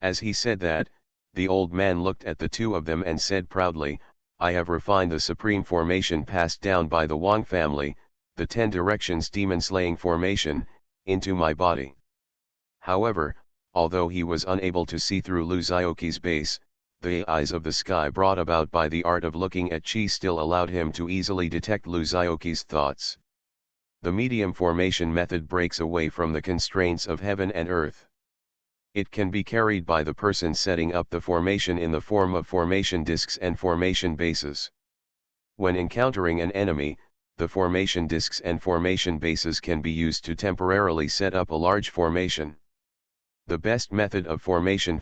As he said that, the old man looked at the two of them and said proudly, "I have refined the supreme formation passed down by the Wang family, the 10 directions demon-slaying formation, into my body." However, although he was unable to see through Lu Zhaoqi's base, the eyes of the sky brought about by the art of looking at Qi still allowed him to easily detect Lu Zhaoqi's thoughts. The medium formation method breaks away from the constraints of heaven and earth. It can be carried by the person setting up the formation in the form of formation discs and formation bases. When encountering an enemy, the formation discs and formation bases can be used to temporarily set up a large formation. The best method of formation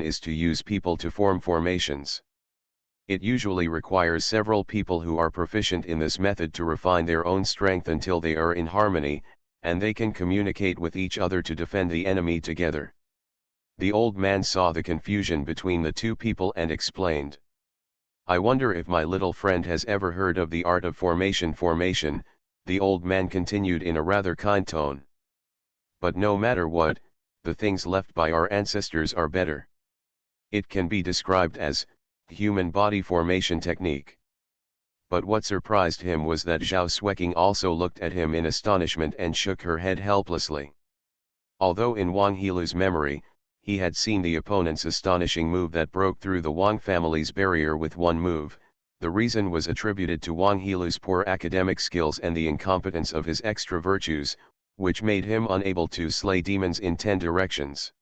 is to use people to form formations. It usually requires several people who are proficient in this method to refine their own strength until they are in harmony, and they can communicate with each other to defend the enemy together. The old man saw the confusion between the two people and explained, "I wonder if my little friend has ever heard of the art of formation, the old man continued in a rather kind tone. But no matter what, the things left by our ancestors are better. It can be described as human body formation technique. But what surprised him was that Zhao Xueqing also looked at him in astonishment and shook her head helplessly. Although in Wang Helu's memory, he had seen the opponent's astonishing move that broke through the Wang family's barrier with one move, the reason was attributed to Wang Helu's poor academic skills and the incompetence of his extra virtues, which made him unable to slay demons in 10 directions.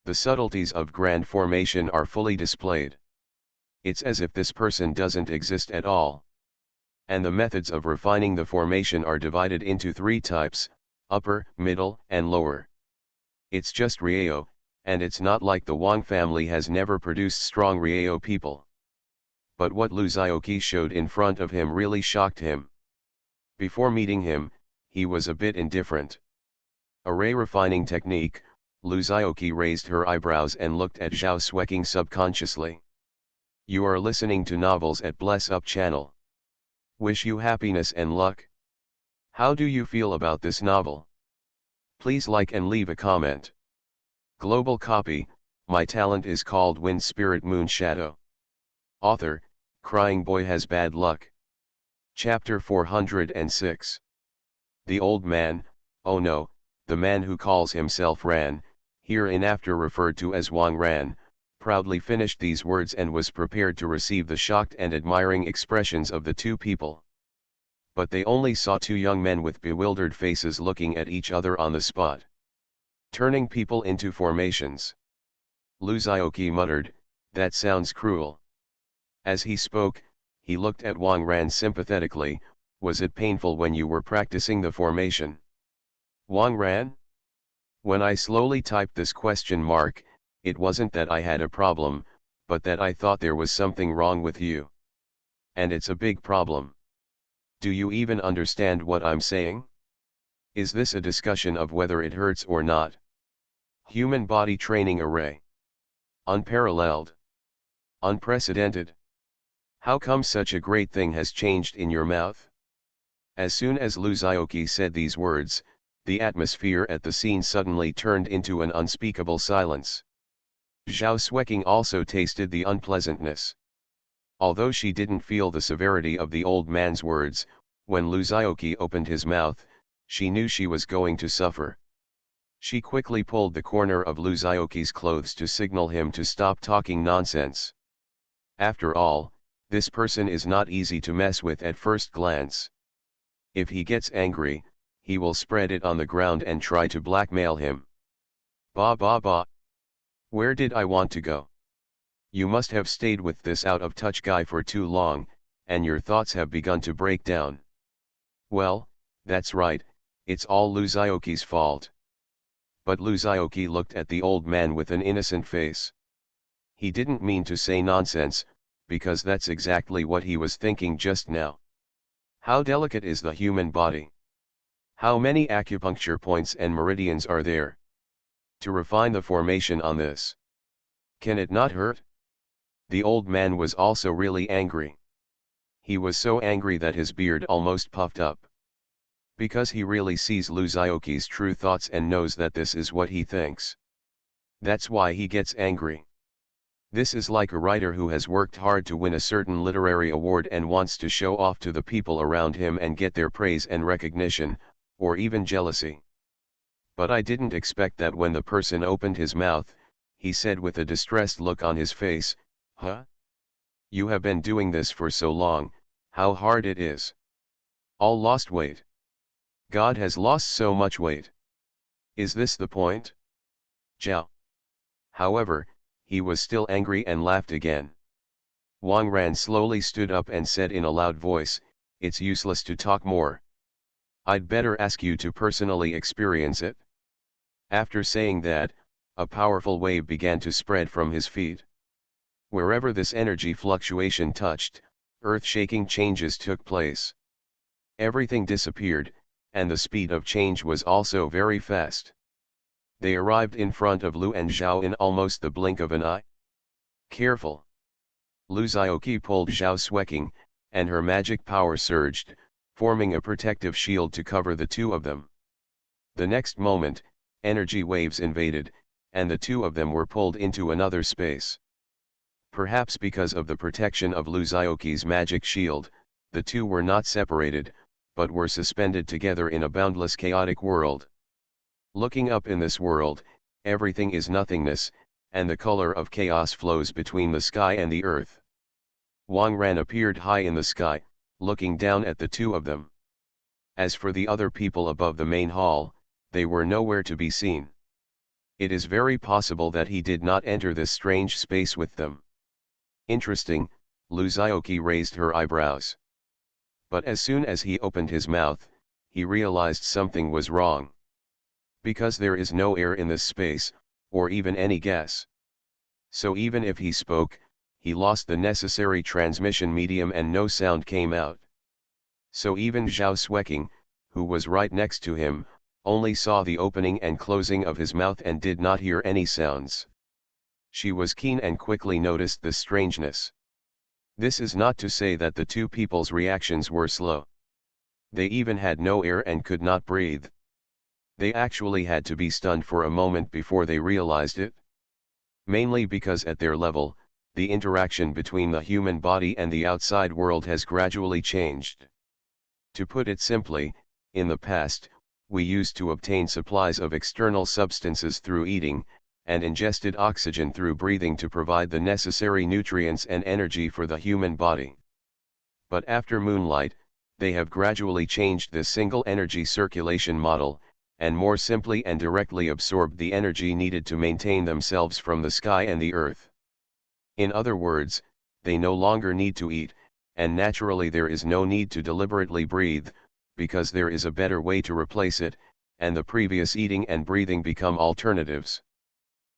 The subtleties of grand formation are fully displayed. It's as if this person doesn't exist at all. And the methods of refining the formation are divided into 3 types, upper, middle, and lower. It's just Rieo, and it's not like the Wang family has never produced strong Rieo people. But what Lu Zhaoqi showed in front of him really shocked him. Before meeting him, he was a bit indifferent. Array refining technique, Lu Zhaoqi raised her eyebrows and looked at Zhao Xueqing subconsciously. You are listening to novels at Bless Up channel. Wish you happiness and luck. How do you feel about this novel? Please like and leave a comment. Global copy, my talent is called Wind Spirit Moon Shadow. Author, Crying Boy Has Bad Luck. Chapter 406. The old man, oh no, the man who calls himself Ran, hereinafter referred to as Wang Ran, proudly finished these words and was prepared to receive the shocked and admiring expressions of the 2 people. But they only saw 2 young men with bewildered faces looking at each other on the spot. Turning people into formations. Lu Zhaoqi muttered, that sounds cruel. As he spoke, he looked at Wang Ran sympathetically, was it painful when you were practicing the formation? Wang Ran? When I slowly typed this question mark, it wasn't that I had a problem, but that I thought there was something wrong with you. And it's a big problem. Do you even understand what I'm saying? Is this a discussion of whether it hurts or not? Human body training array. Unparalleled. Unprecedented. How come such a great thing has changed in your mouth? As soon as Lu Zhaoqi said these words, the atmosphere at the scene suddenly turned into an unspeakable silence. Zhao Xueqing also tasted the unpleasantness. Although she didn't feel the severity of the old man's words, when Lu Zhaoqi opened his mouth, she knew she was going to suffer. She quickly pulled the corner of Lu Zhaoqi's clothes to signal him to stop talking nonsense. After all, this person is not easy to mess with at first glance. If he gets angry, he will spread it on the ground and try to blackmail him. Ba ba ba. Where did I want to go? You must have stayed with this out-of-touch guy for too long, and your thoughts have begun to break down. Well, that's right, it's all Lu Zhaoqi's fault. But Lu Zhaoqi looked at the old man with an innocent face. He didn't mean to say nonsense, because that's exactly what he was thinking just now. How delicate is the human body? How many acupuncture points and meridians are there? To refine the formation on this. Can it not hurt? The old man was also really angry. He was so angry that his beard almost puffed up. Because he really sees Lu Zhaoqi's true thoughts and knows that this is what he thinks. That's why he gets angry. This is like a writer who has worked hard to win a certain literary award and wants to show off to the people around him and get their praise and recognition, or even jealousy. But I didn't expect that when the person opened his mouth, he said with a distressed look on his face, huh? You have been doing this for so long, how hard it is. All lost weight. God has lost so much weight. Is this the point? Zhao. However, he was still angry and laughed again. Wang Ran slowly stood up and said in a loud voice, it's useless to talk more. I'd better ask you to personally experience it. After saying that, a powerful wave began to spread from his feet. Wherever this energy fluctuation touched, earth-shaking changes took place. Everything disappeared, and the speed of change was also very fast. They arrived in front of Lu and Zhao in almost the blink of an eye. Careful! Lu Zhaoqi pulled Zhao Xueqing, and her magic power surged, forming a protective shield to cover the two of them. The next moment, energy waves invaded, and the two of them were pulled into another space. Perhaps because of the protection of Luzioki's magic shield, the two were not separated, but were suspended together in a boundless chaotic world. Looking up in this world, everything is nothingness, and the color of chaos flows between the sky and the earth. Wang Ran appeared high in the sky, looking down at the two of them. As for the other people above the main hall, they were nowhere to be seen. It is very possible that he did not enter this strange space with them. Interesting, Luzioki raised her eyebrows. But as soon as he opened his mouth, he realized something was wrong. Because there is no air in this space, or even any gas. So even if he spoke, he lost the necessary transmission medium and no sound came out. So even Zhao Xueqing, who was right next to him, only saw the opening and closing of his mouth and did not hear any sounds. She was keen and quickly noticed the strangeness. This is not to say that the two people's reactions were slow. They even had no air and could not breathe. They actually had to be stunned for a moment before they realized it. Mainly because at their level, the interaction between the human body and the outside world has gradually changed. To put it simply, in the past, we used to obtain supplies of external substances through eating, and ingested oxygen through breathing to provide the necessary nutrients and energy for the human body. But after moonlight, they have gradually changed this single energy circulation model, and more simply and directly absorbed the energy needed to maintain themselves from the sky and the earth. In other words, they no longer need to eat, and naturally there is no need to deliberately breathe, because there is a better way to replace it, and the previous eating and breathing become alternatives.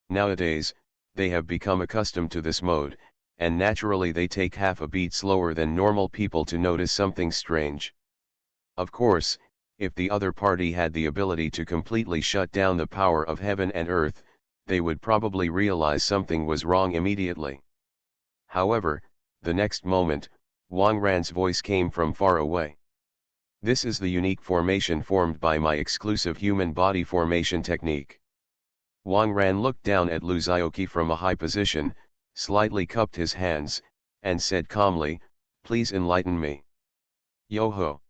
Nowadays, they have become accustomed to this mode, and naturally they take half a beat slower than normal people to notice something strange. Of course, if the other party had the ability to completely shut down the power of heaven and earth, they would probably realize something was wrong immediately. However, the next moment, Wang Ran's voice came from far away. This is the unique formation formed by my exclusive human body formation technique. Wang Ran looked down at Luzioki from a high position, slightly cupped his hands, and said calmly, "Please enlighten me." "Yo-ho!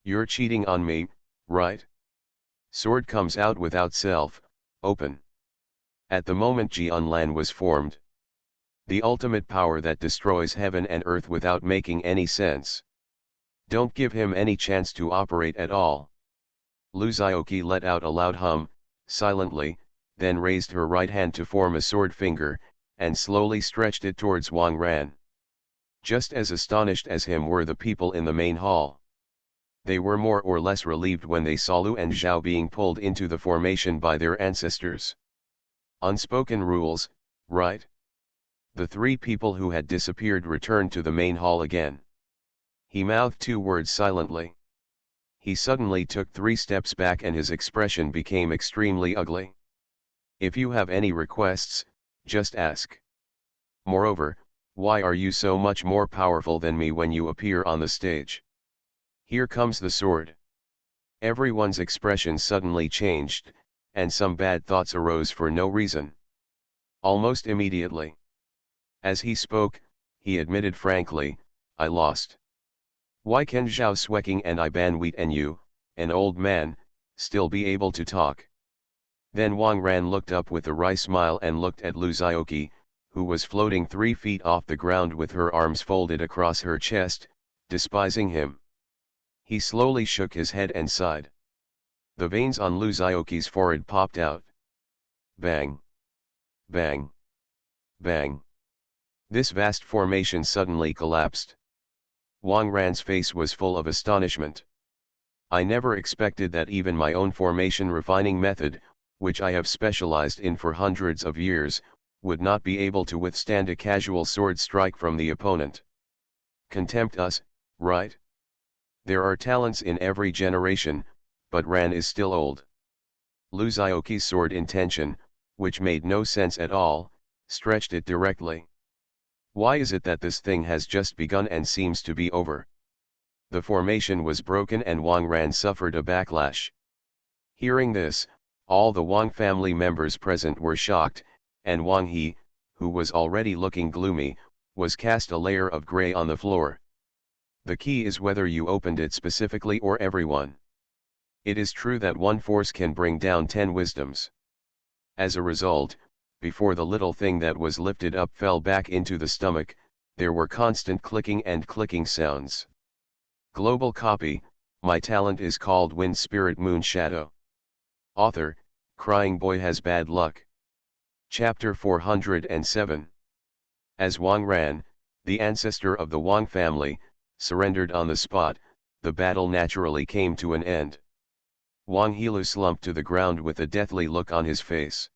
You're cheating on me, right?" Sword comes out without self, open. At the moment Jianlan was formed. The ultimate power that destroys heaven and earth without making any sense. Don't give him any chance to operate at all. Luzioki let out a loud hum, silently, then raised her right hand to form a sword finger, and slowly stretched it towards Wang Ran. Just as astonished as him were the people in the main hall. They were more or less relieved when they saw Lu and Zhao being pulled into the formation by their ancestors. Unspoken rules, right? The three people who had disappeared returned to the main hall again. He mouthed two words silently. He suddenly took 3 steps back and his expression became extremely ugly. "If you have any requests, just ask. Moreover, why are you so much more powerful than me when you appear on the stage? Here comes the sword." Everyone's expression suddenly changed, and some bad thoughts arose for no reason. Almost immediately. As he spoke, he admitted frankly, "I lost. Why can Zhao Xueqing and Iban Wheat and you, an old man, still be able to talk?" Then Wang Ran looked up with a wry smile and looked at Luzioki, who was floating 3 feet off the ground with her arms folded across her chest, despising him. He slowly shook his head and sighed. The veins on Luzioki's forehead popped out. Bang! Bang! Bang! This vast formation suddenly collapsed. Wang Ran's face was full of astonishment. "I never expected that even my own formation refining method, which I have specialized in for hundreds of years, would not be able to withstand a casual sword strike from the opponent. Contempt us, right? There are talents in every generation, but Ran is still old." Luzioki's sword intention, which made no sense at all, stretched it directly. "Why is it that this thing has just begun and seems to be over? The formation was broken and Wang Ran suffered a backlash. Hearing this, all the Wang family members present were shocked, and Wang He, who was already looking gloomy, was cast a layer of gray on the floor. The key is whether you opened it specifically or everyone. It is true that one force can bring down 10 wisdoms. As a result, before the little thing that was lifted up fell back into the stomach, there were constant clicking and clicking sounds. Global copy, my talent is called Wind Spirit Moon Shadow. Author, Crying Boy Has Bad Luck. Chapter 407. As Wang Ran, the ancestor of the Wang family, surrendered on the spot, the battle naturally came to an end. Wang Hilu slumped to the ground with a deathly look on his face.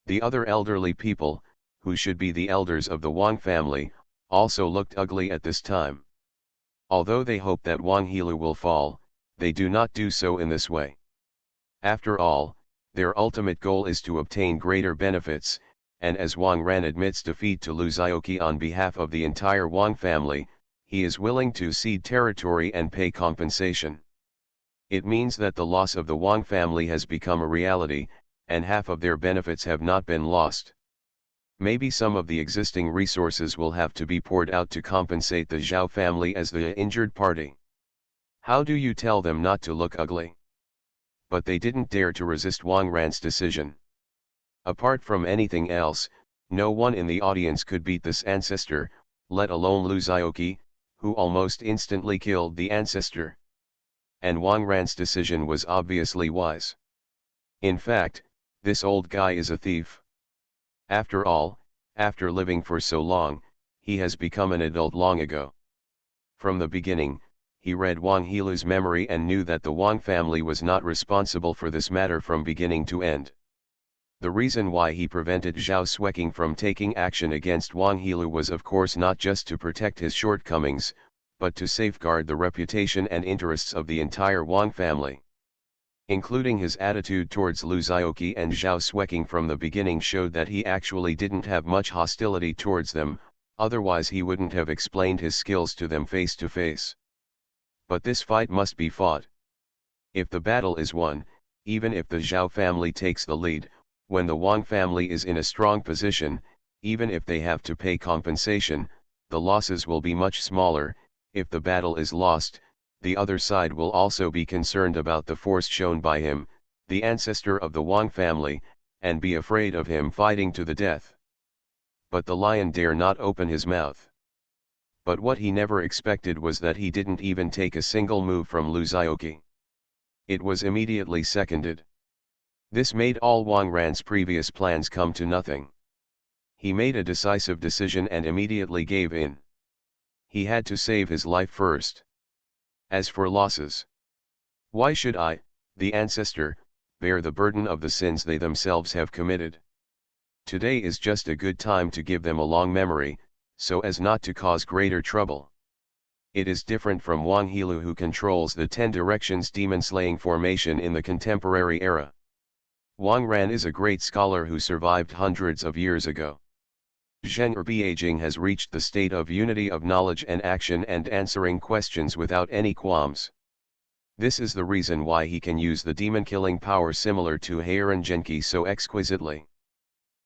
The other elderly people, who should be the elders of the Wang family, also looked ugly at this time. Although they hope that Wang Hilu will fall, they do not do so in this way. After all, their ultimate goal is to obtain greater benefits, and as Wang Ran admits defeat to Lu Zhaoqi on behalf of the entire Wang family, he is willing to cede territory and pay compensation. It means that the loss of the Wang family has become a reality, and half of their benefits have not been lost. Maybe some of the existing resources will have to be poured out to compensate the Zhao family as the injured party. How do you tell them not to look ugly? But they didn't dare to resist Wang Ran's decision. Apart from anything else, no one in the audience could beat this ancestor, let alone Lu Zhaoqi, who almost instantly killed the ancestor. And Wang Ran's decision was obviously wise. In fact, this old guy is a thief. After all, after living for so long, he has become an adult long ago. From the beginning, he read Wang Hilu's memory and knew that the Wang family was not responsible for this matter from beginning to end. The reason why he prevented Zhao Sueqing from taking action against Wang Hilu was of course not just to protect his shortcomings, but to safeguard the reputation and interests of the entire Wang family. Including his attitude towards Lu Zhaoqi and Zhao Sueqing from the beginning showed that he actually didn't have much hostility towards them, otherwise he wouldn't have explained his skills to them face to face. But this fight must be fought. If the battle is won, even if the Zhao family takes the lead, when the Wang family is in a strong position, even if they have to pay compensation, the losses will be much smaller. If the battle is lost, the other side will also be concerned about the force shown by him, the ancestor of the Wang family, and be afraid of him fighting to the death. But the lion dare not open his mouth. But what he never expected was that he didn't even take a single move from Lu Zhaoqi. It was immediately seconded. This made all Wang Ran's previous plans come to nothing. He made a decisive decision and immediately gave in. He had to save his life first. As for losses, why should I, the ancestor, bear the burden of the sins they themselves have committed? Today is just a good time to give them a long memory, so as not to cause greater trouble. It is different from Wang Hilu, who controls the 10 Directions demon-slaying formation in the contemporary era. Wang Ran is a great scholar who survived hundreds of years ago. Zheng Erbiaging has reached the state of unity of knowledge and action and answering questions without any qualms. This is the reason why he can use the demon-killing power similar to Heiran Genki so exquisitely.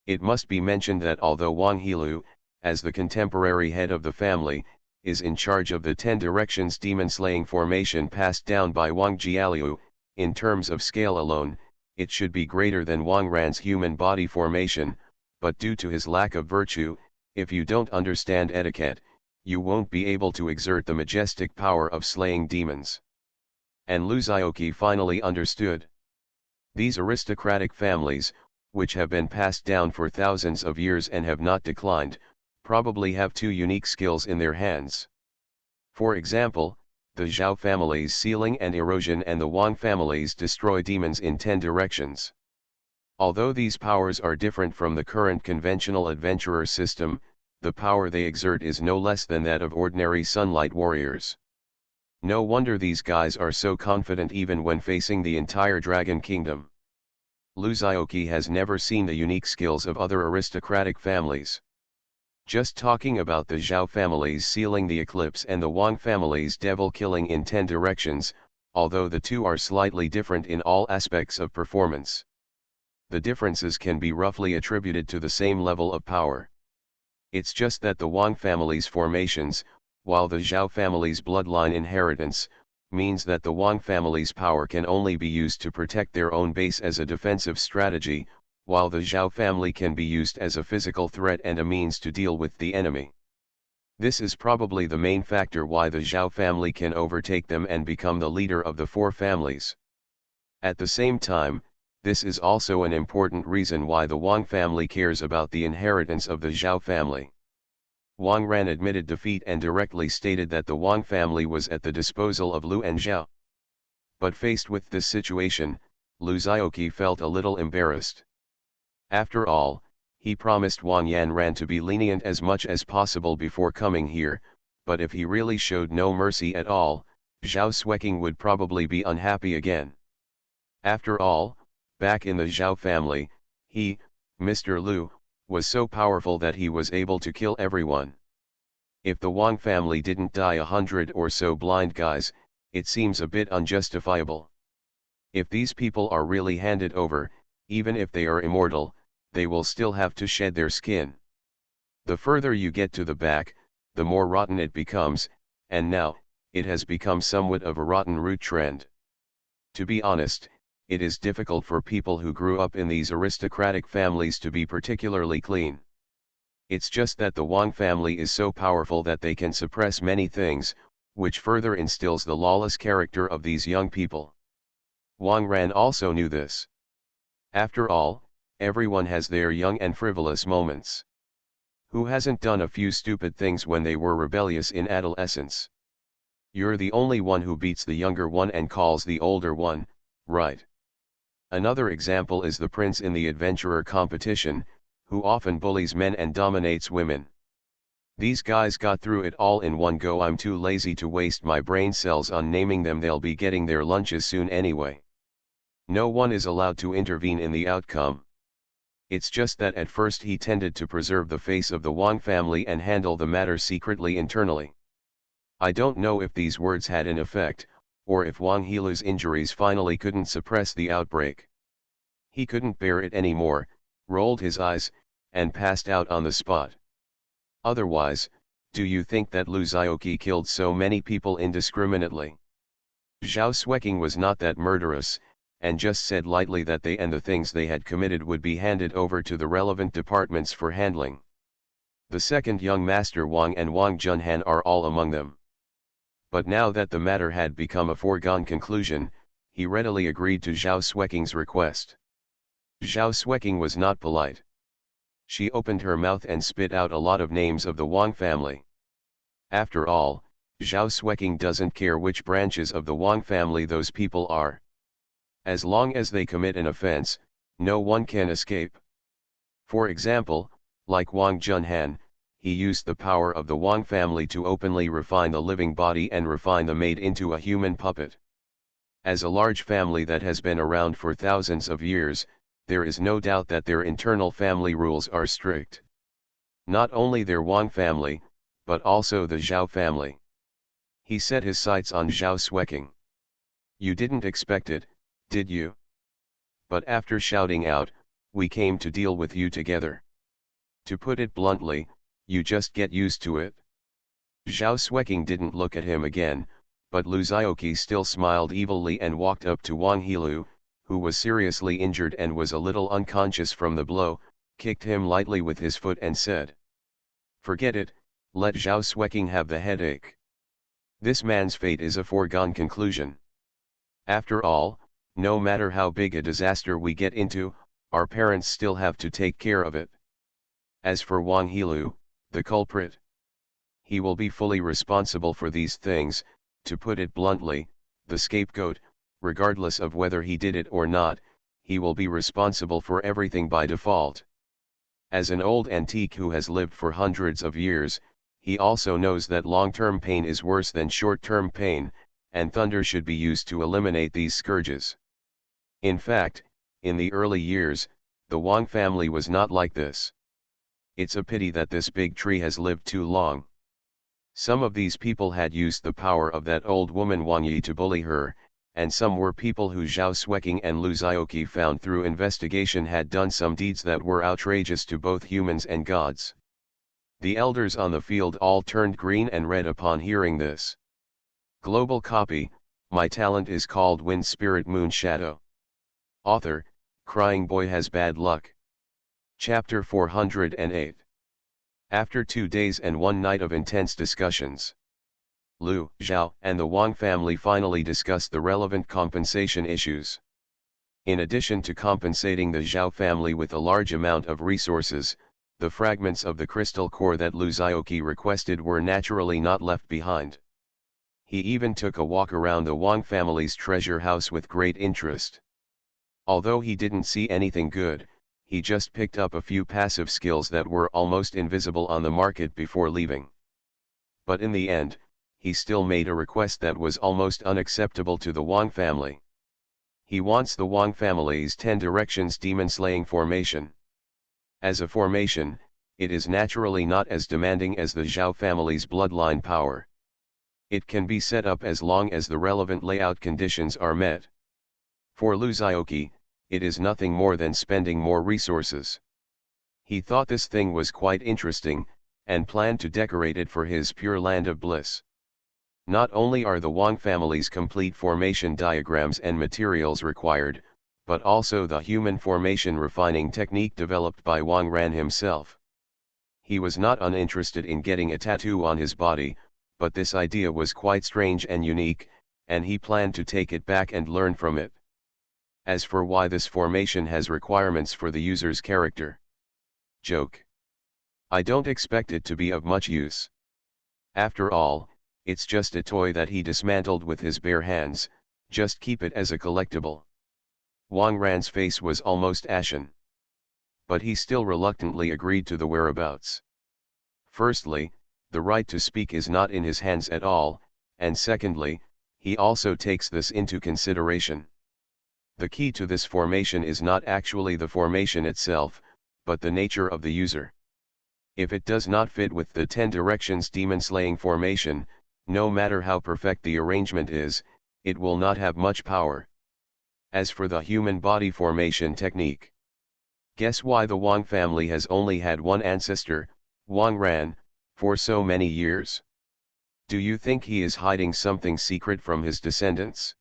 It must be mentioned that although Wang Hilu, as the contemporary head of the family, is in charge of the 10 Directions demon-slaying formation passed down by Wang Jialiu, in terms of scale alone, it should be greater than Wang Ran's human body formation, but due to his lack of virtue, if you don't understand etiquette, you won't be able to exert the majestic power of slaying demons. And Lu Zhaoqi finally understood. These aristocratic families, which have been passed down for thousands of years and have not declined, probably have two unique skills in their hands. For example, the Zhao family's sealing and erosion and the Wang family's destroy demons in 10 directions. Although these powers are different from the current conventional adventurer system, the power they exert is no less than that of ordinary sunlight warriors. No wonder these guys are so confident even when facing the entire Dragon Kingdom. Lu Zhaoqi has never seen the unique skills of other aristocratic families. Just talking about the Zhao family's sealing the eclipse and the Wang family's devil killing in 10 directions, although the two are slightly different in all aspects of performance. The differences can be roughly attributed to the same level of power. It's just that the Wang family's formations, while the Zhao family's bloodline inheritance, means that the Wang family's power can only be used to protect their own base as a defensive strategy, while the Zhao family can be used as a physical threat and a means to deal with the enemy. This is probably the main factor why the Zhao family can overtake them and become the leader of the four families. At the same time, this is also an important reason why the Wang family cares about the inheritance of the Zhao family. Wang Ran admitted defeat and directly stated that the Wang family was at the disposal of Lu and Zhao. But faced with this situation, Lu Zhaoqi felt a little embarrassed. After all, he promised Wang Yanran to be lenient as much as possible before coming here, but if he really showed no mercy at all, Zhao Xueqing would probably be unhappy again. After all, back in the Zhao family, he, Mr. Lu, was so powerful that he was able to kill everyone. If the Wang family didn't die 100 or so blind guys, it seems a bit unjustifiable. If these people are really handed over, even if they are immortal, they will still have to shed their skin. The further you get to the back, the more rotten it becomes, and now, it has become somewhat of a rotten root trend. To be honest, it is difficult for people who grew up in these aristocratic families to be particularly clean. It's just that the Wang family is so powerful that they can suppress many things, which further instills the lawless character of these young people. Wang Ran also knew this. After all, everyone has their young and frivolous moments. Who hasn't done a few stupid things when they were rebellious in adolescence? You're the only one who beats the younger one and calls the older one, right? Another example is the prince in the adventurer competition, who often bullies men and dominates women. These guys got through it all in one go. I'm too lazy to waste my brain cells on naming them, they'll be getting their lunches soon anyway. No one is allowed to intervene in the outcome. It's just that at first he tended to preserve the face of the Wang family and handle the matter secretly internally. I don't know if these words had an effect, or if Wang Helu's injuries finally couldn't suppress the outbreak. He couldn't bear it anymore, rolled his eyes, and passed out on the spot. Otherwise, do you think that Lu Zhaoqi killed so many people indiscriminately? Zhao Xueqing was not that murderous, and just said lightly that they and the things they had committed would be handed over to the relevant departments for handling. The second young master Wang and Wang Junhan are all among them. But now that the matter had become a foregone conclusion, he readily agreed to Zhao Xueqing's request. Zhao Xueqing was not polite. She opened her mouth and spit out a lot of names of the Wang family. After all, Zhao Xueqing doesn't care which branches of the Wang family those people are. As long as they commit an offense, no one can escape. For example, like Wang Junhan, he used the power of the Wang family to openly refine the living body and refine the maid into a human puppet. As a large family that has been around for thousands of years, there is no doubt that their internal family rules are strict. Not only their Wang family, but also the Zhao family. He set his sights on Zhao Xueqing. You didn't expect it, did you? But after shouting out, we came to deal with you together. To put it bluntly, you just get used to it. Zhao Xueqing didn't look at him again, but Lu Zhaoqi still smiled evilly and walked up to Wang Helu, who was seriously injured and was a little unconscious from the blow, kicked him lightly with his foot and said, "Forget it, let Zhao Xueqing have the headache. This man's fate is a foregone conclusion. After all, no matter how big a disaster we get into, our parents still have to take care of it. As for Wang Helu, the culprit, he will be fully responsible for these things, to put it bluntly, the scapegoat, regardless of whether he did it or not, he will be responsible for everything by default. As an old antique who has lived for hundreds of years, he also knows that long-term pain is worse than short-term pain, and thunder should be used to eliminate these scourges. In fact, in the early years, the Wang family was not like this. It's a pity that this big tree has lived too long. Some of these people had used the power of that old woman Wang Yi to bully her, and some were people who Zhao Xueqing and Lu Xiaoqi found through investigation had done some deeds that were outrageous to both humans and gods. The elders on the field all turned green and red upon hearing this. Global copy, my talent is called Wind Spirit Moon Shadow. Author, Crying Boy Has Bad Luck. Chapter 408. After 2 days and 1 night of intense discussions, Lu, Zhao, and the Wang family finally discussed the relevant compensation issues. In addition to compensating the Zhao family with a large amount of resources, the fragments of the crystal core that Lu Xiaoqi requested were naturally not left behind. He even took a walk around the Wang family's treasure house with great interest. Although he didn't see anything good, he just picked up a few passive skills that were almost invisible on the market before leaving. But in the end, he still made a request that was almost unacceptable to the Wang family. He wants the Wang family's 10 Directions demon-slaying formation. As a formation, it is naturally not as demanding as the Zhao family's bloodline power. It can be set up as long as the relevant layout conditions are met. For Lu Xiaoqi, it is nothing more than spending more resources. He thought this thing was quite interesting, and planned to decorate it for his pure land of bliss. Not only are the Wang family's complete formation diagrams and materials required, but also the human formation refining technique developed by Wang Ran himself. He was not uninterested in getting a tattoo on his body, but this idea was quite strange and unique, and he planned to take it back and learn from it. As for why this formation has requirements for the user's character. Joke. I don't expect it to be of much use. After all, it's just a toy that he dismantled with his bare hands, just keep it as a collectible. Wang Ran's face was almost ashen. But he still reluctantly agreed to the whereabouts. Firstly, the right to speak is not in his hands at all, and secondly, he also takes this into consideration. The key to this formation is not actually the formation itself, but the nature of the user. If it does not fit with the 10 Directions demon-slaying formation, no matter how perfect the arrangement is, it will not have much power. As for the human body formation technique, guess why the Wang family has only had one ancestor, Wang Ran, for so many years? Do you think he is hiding something secret from his descendants?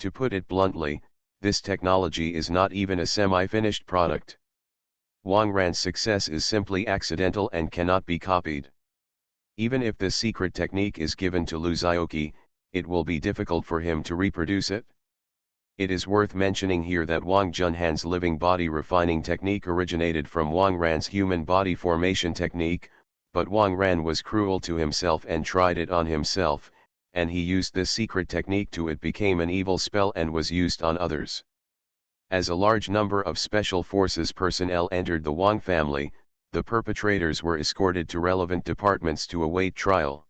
To put it bluntly, this technology is not even a semi-finished product. Wang Ran's success is simply accidental and cannot be copied. Even if this secret technique is given to Lu Xiaoqi, it will be difficult for him to reproduce it. It is worth mentioning here that Wang Junhan's living body refining technique originated from Wang Ran's human body formation technique, but Wang Ran was cruel to himself and tried it on himself, and he used this secret technique to it became an evil spell and was used on others. As a large number of special forces personnel entered the Wang family, the perpetrators were escorted to relevant departments to await trial.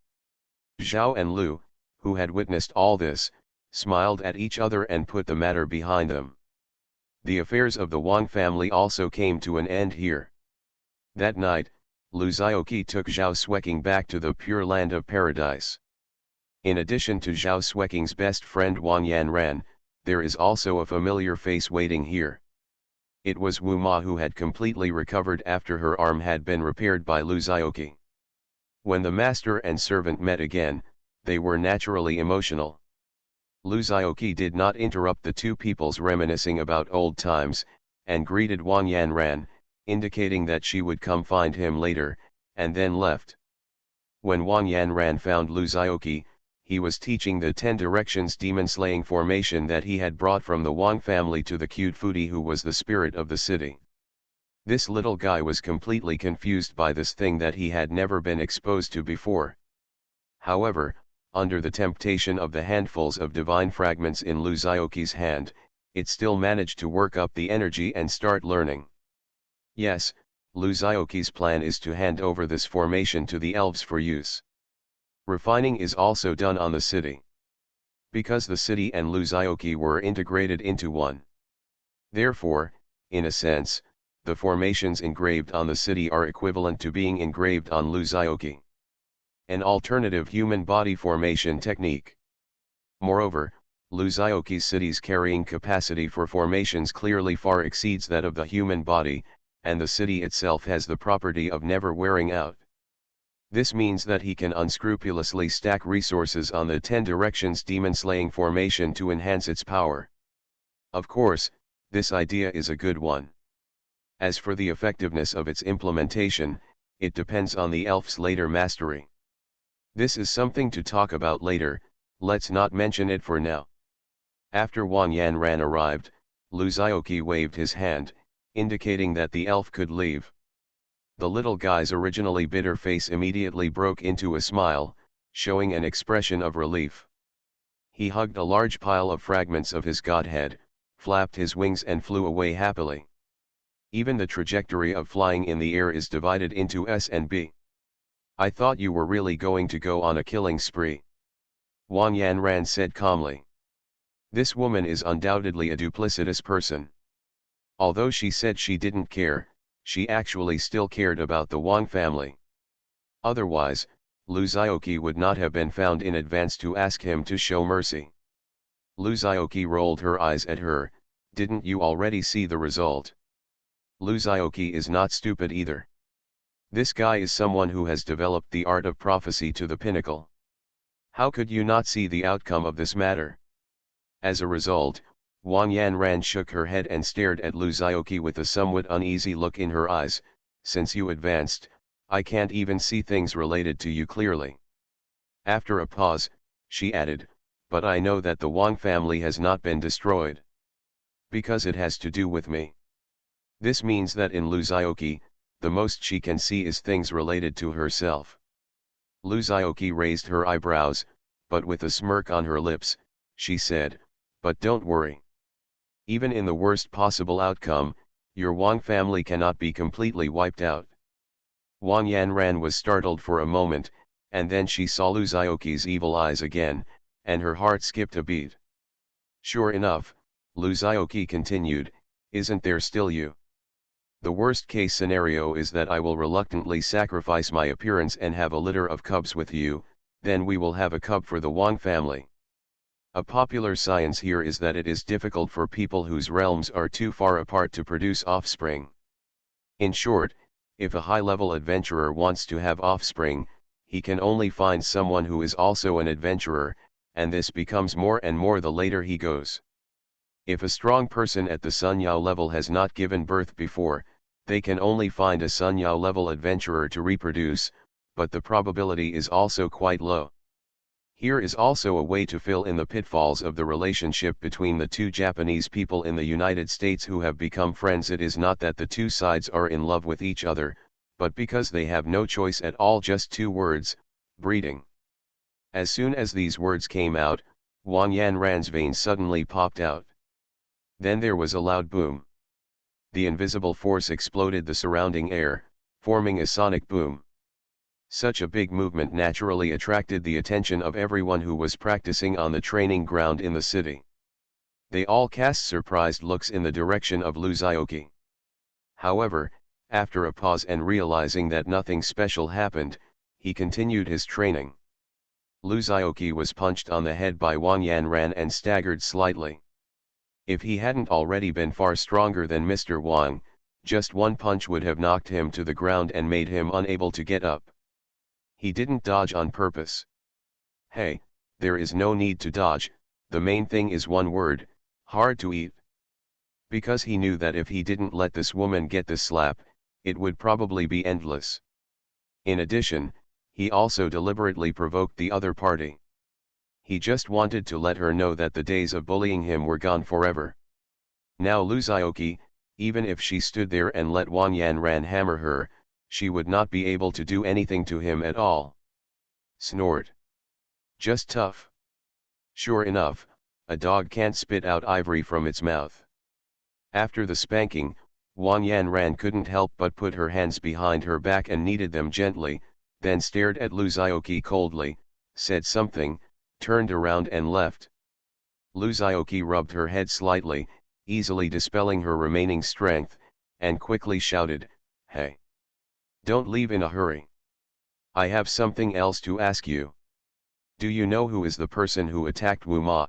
Zhao and Lu, who had witnessed all this, smiled at each other and put the matter behind them. The affairs of the Wang family also came to an end here. That night, Lu Xiaoqi took Zhao Xueqing back to the Pure Land of Paradise. In addition to Zhao Xueqing's best friend Wang Yanran, there is also a familiar face waiting here. It was Wu Ma, who had completely recovered after her arm had been repaired by Lu Xiaoqi. When the master and servant met again, they were naturally emotional. Lu Xiaoqi did not interrupt the two people's reminiscing about old times, and greeted Wang Yanran, indicating that she would come find him later, and then left. When Wang Yanran found Lu Xiaoqi, he was teaching the 10 Directions demon-slaying formation that he had brought from the Wang family to the cute foodie who was the spirit of the city. This little guy was completely confused by this thing that he had never been exposed to before. However, under the temptation of the handfuls of divine fragments in Lu Xiaoqi's hand, it still managed to work up the energy and start learning. Yes, Lu Xiaoqi's plan is to hand over this formation to the elves for use. Refining is also done on the city. Because the city and Lu Xiaoqi were integrated into one. Therefore, in a sense, the formations engraved on the city are equivalent to being engraved on Luzioki. An alternative human body formation technique. Moreover, Luzioki's city's carrying capacity for formations clearly far exceeds that of the human body, and the city itself has the property of never wearing out. This means that he can unscrupulously stack resources on the 10 directions demon-slaying formation to enhance its power. Of course, this idea is a good one. As for the effectiveness of its implementation, it depends on the elf's later mastery. This is something to talk about later, let's not mention it for now. After Wang Yanran arrived, Luzioki waved his hand, indicating that the elf could leave. The little guy's originally bitter face immediately broke into a smile, showing an expression of relief. He hugged a large pile of fragments of his godhead, flapped his wings and flew away happily. Even the trajectory of flying in the air is divided into S and B. I thought you were really going to go on a killing spree. Wang Yanran said calmly. This woman is undoubtedly a duplicitous person. Although she said she didn't care, she actually still cared about the Wang family. Otherwise, Luzioki would not have been found in advance to ask him to show mercy. Luzioki rolled her eyes at her. Didn't you already see the result? Luzioki is not stupid either. This guy is someone who has developed the art of prophecy to the pinnacle. How could you not see the outcome of this matter? As a result, Wang Yanran shook her head and stared at Luzioki with a somewhat uneasy look in her eyes. Since you advanced, I can't even see things related to you clearly. After a pause, she added, but I know that the Wang family has not been destroyed. Because it has to do with me. This means that in Luzioki, the most she can see is things related to herself. Luzioki raised her eyebrows, but with a smirk on her lips, she said, but don't worry. Even in the worst possible outcome, your Wang family cannot be completely wiped out. Wang Yanran was startled for a moment, and then she saw Luzioki's evil eyes again, and her heart skipped a beat. Sure enough, Luzioki continued, isn't there still you? The worst case scenario is that I will reluctantly sacrifice my appearance and have a litter of cubs with you, then we will have a cub for the Wang family. A popular science here is that it is difficult for people whose realms are too far apart to produce offspring. In short, if a high-level adventurer wants to have offspring, he can only find someone who is also an adventurer, and this becomes more and more the later he goes. If a strong person at the Sun Yao level has not given birth before, they can only find a Sun Yao level adventurer to reproduce, but the probability is also quite low. Here is also a way to fill in the pitfalls of the relationship between the two Japanese people in the United States who have become friends. It is not that the two sides are in love with each other, but because they have no choice at all. Just two words, breeding. As soon as these words came out, Wang Yanran's veins suddenly popped out. Then there was a loud boom. The invisible force exploded the surrounding air, forming a sonic boom. Such a big movement naturally attracted the attention of everyone who was practicing on the training ground in the city. They all cast surprised looks in the direction of Luzioki. However, after a pause and realizing that nothing special happened, he continued his training. Luzioki was punched on the head by Wang Yanran and staggered slightly. If he hadn't already been far stronger than Mr. Wang, just one punch would have knocked him to the ground and made him unable to get up. He didn't dodge on purpose. Hey, there is no need to dodge, the main thing is one word, hard to eat. Because he knew that if he didn't let this woman get this slap, it would probably be endless. In addition, he also deliberately provoked the other party. He just wanted to let her know that the days of bullying him were gone forever. Now Luzioki, even if she stood there and let Wang Yanran hammer her, she would not be able to do anything to him at all. Snort. Just tough. Sure enough, a dog can't spit out ivory from its mouth. After the spanking, Wang Yanran couldn't help but put her hands behind her back and kneaded them gently, then stared at Luzioki coldly, said something, turned around and left. Luzioki rubbed her head slightly, easily dispelling her remaining strength, and quickly shouted, "Hey! Don't leave in a hurry. I have something else to ask you. Do you know who is the person who attacked Wu Ma?"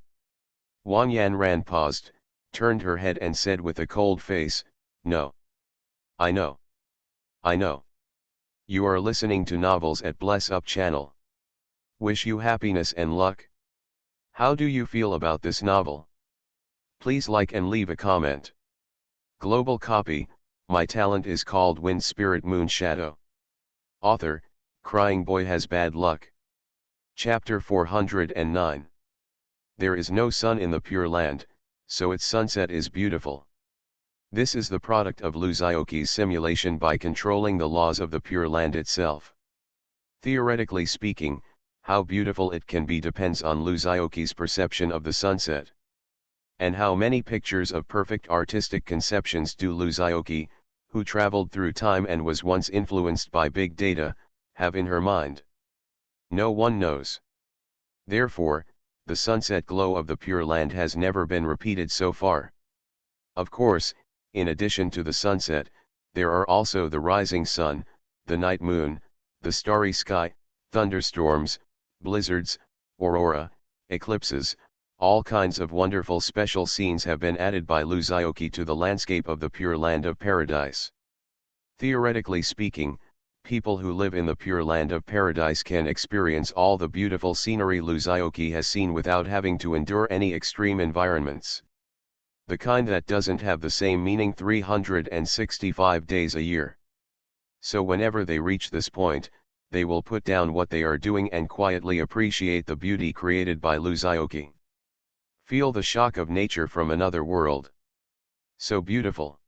Wang Yanran paused, turned her head and said with a cold face, "No. I know. I know. You are listening to novels at Bless Up channel. Wish you happiness and luck. How do you feel about this novel? Please like and leave a comment. Global copy, my talent is called Wind Spirit Moon Shadow. Author, Crying Boy Has Bad Luck. Chapter 409. There is no sun in the Pure Land, so its sunset is beautiful. This is the product of Luzioki's simulation by controlling the laws of the Pure Land itself. Theoretically speaking, how beautiful it can be depends on Luzioki's perception of the sunset. And how many pictures of perfect artistic conceptions do Luzioki, who traveled through time and was once influenced by big data, have in her mind? No one knows. Therefore, the sunset glow of the Pure Land has never been repeated so far. Of course, in addition to the sunset, there are also the rising sun, the night moon, the starry sky, thunderstorms, blizzards, aurora, eclipses. All kinds of wonderful special scenes have been added by Luzioki to the landscape of the Pure Land of Paradise. Theoretically speaking, people who live in the Pure Land of Paradise can experience all the beautiful scenery Luzioki has seen without having to endure any extreme environments. The kind that doesn't have the same meaning 365 days a year. So whenever they reach this point, they will put down what they are doing and quietly appreciate the beauty created by Luzioki. Feel the shock of nature from another world. So beautiful.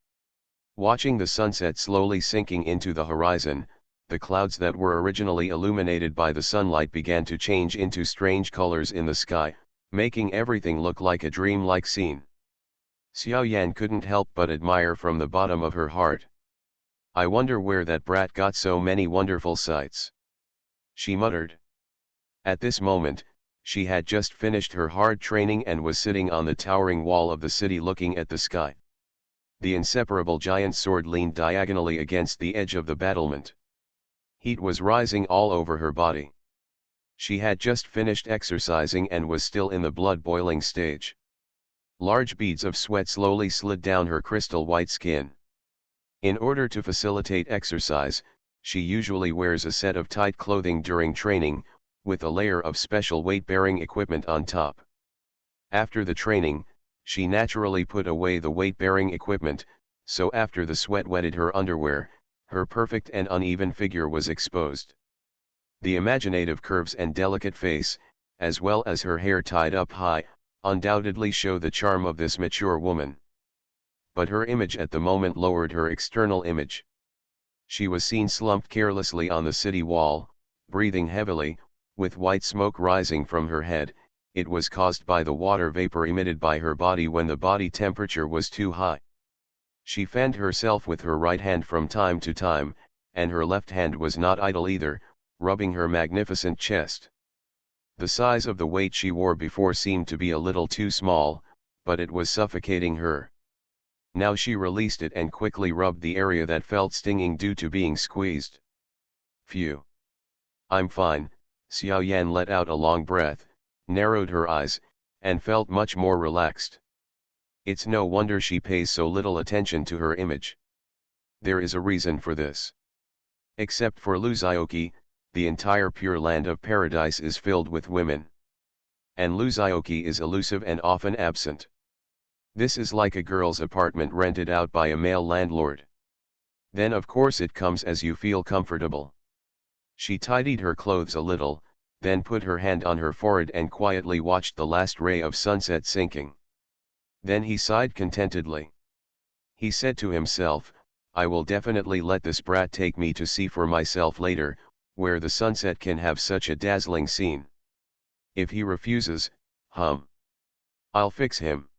Watching the sunset slowly sinking into the horizon, the clouds that were originally illuminated by the sunlight began to change into strange colors in the sky, making everything look like a dream-like scene. Xiao Yan couldn't help but admire from the bottom of her heart. "I wonder where that brat got so many wonderful sights," she muttered. At this moment, she had just finished her hard training and was sitting on the towering wall of the city looking at the sky. The inseparable giant sword leaned diagonally against the edge of the battlement. Heat was rising all over her body. She had just finished exercising and was still in the blood-boiling stage. Large beads of sweat slowly slid down her crystal white skin. In order to facilitate exercise, she usually wears a set of tight clothing during training, with a layer of special weight-bearing equipment on top. After the training, she naturally put away the weight-bearing equipment, so after the sweat wetted her underwear, her perfect and uneven figure was exposed. The imaginative curves and delicate face, as well as her hair tied up high, undoubtedly show the charm of this mature woman. But her image at the moment lowered her external image. She was seen slumped carelessly on the city wall, breathing heavily, with white smoke rising from her head. It was caused by the water vapor emitted by her body when the body temperature was too high. She fanned herself with her right hand from time to time, and her left hand was not idle either, rubbing her magnificent chest. The size of the weight she wore before seemed to be a little too small, but it was suffocating her. Now she released it and quickly rubbed the area that felt stinging due to being squeezed. Phew. I'm fine. Xiao Yan let out a long breath, narrowed her eyes, and felt much more relaxed. It's no wonder she pays so little attention to her image. There is a reason for this. Except for Luzioki, the entire Pure Land of Paradise is filled with women. And Luzioki is elusive and often absent. This is like a girl's apartment rented out by a male landlord. Then of course it comes as you feel comfortable. She tidied her clothes a little, then put her hand on her forehead and quietly watched the last ray of sunset sinking. Then he sighed contentedly. He said to himself, I will definitely let this brat take me to see for myself later, where the sunset can have such a dazzling scene. If he refuses, I'll fix him.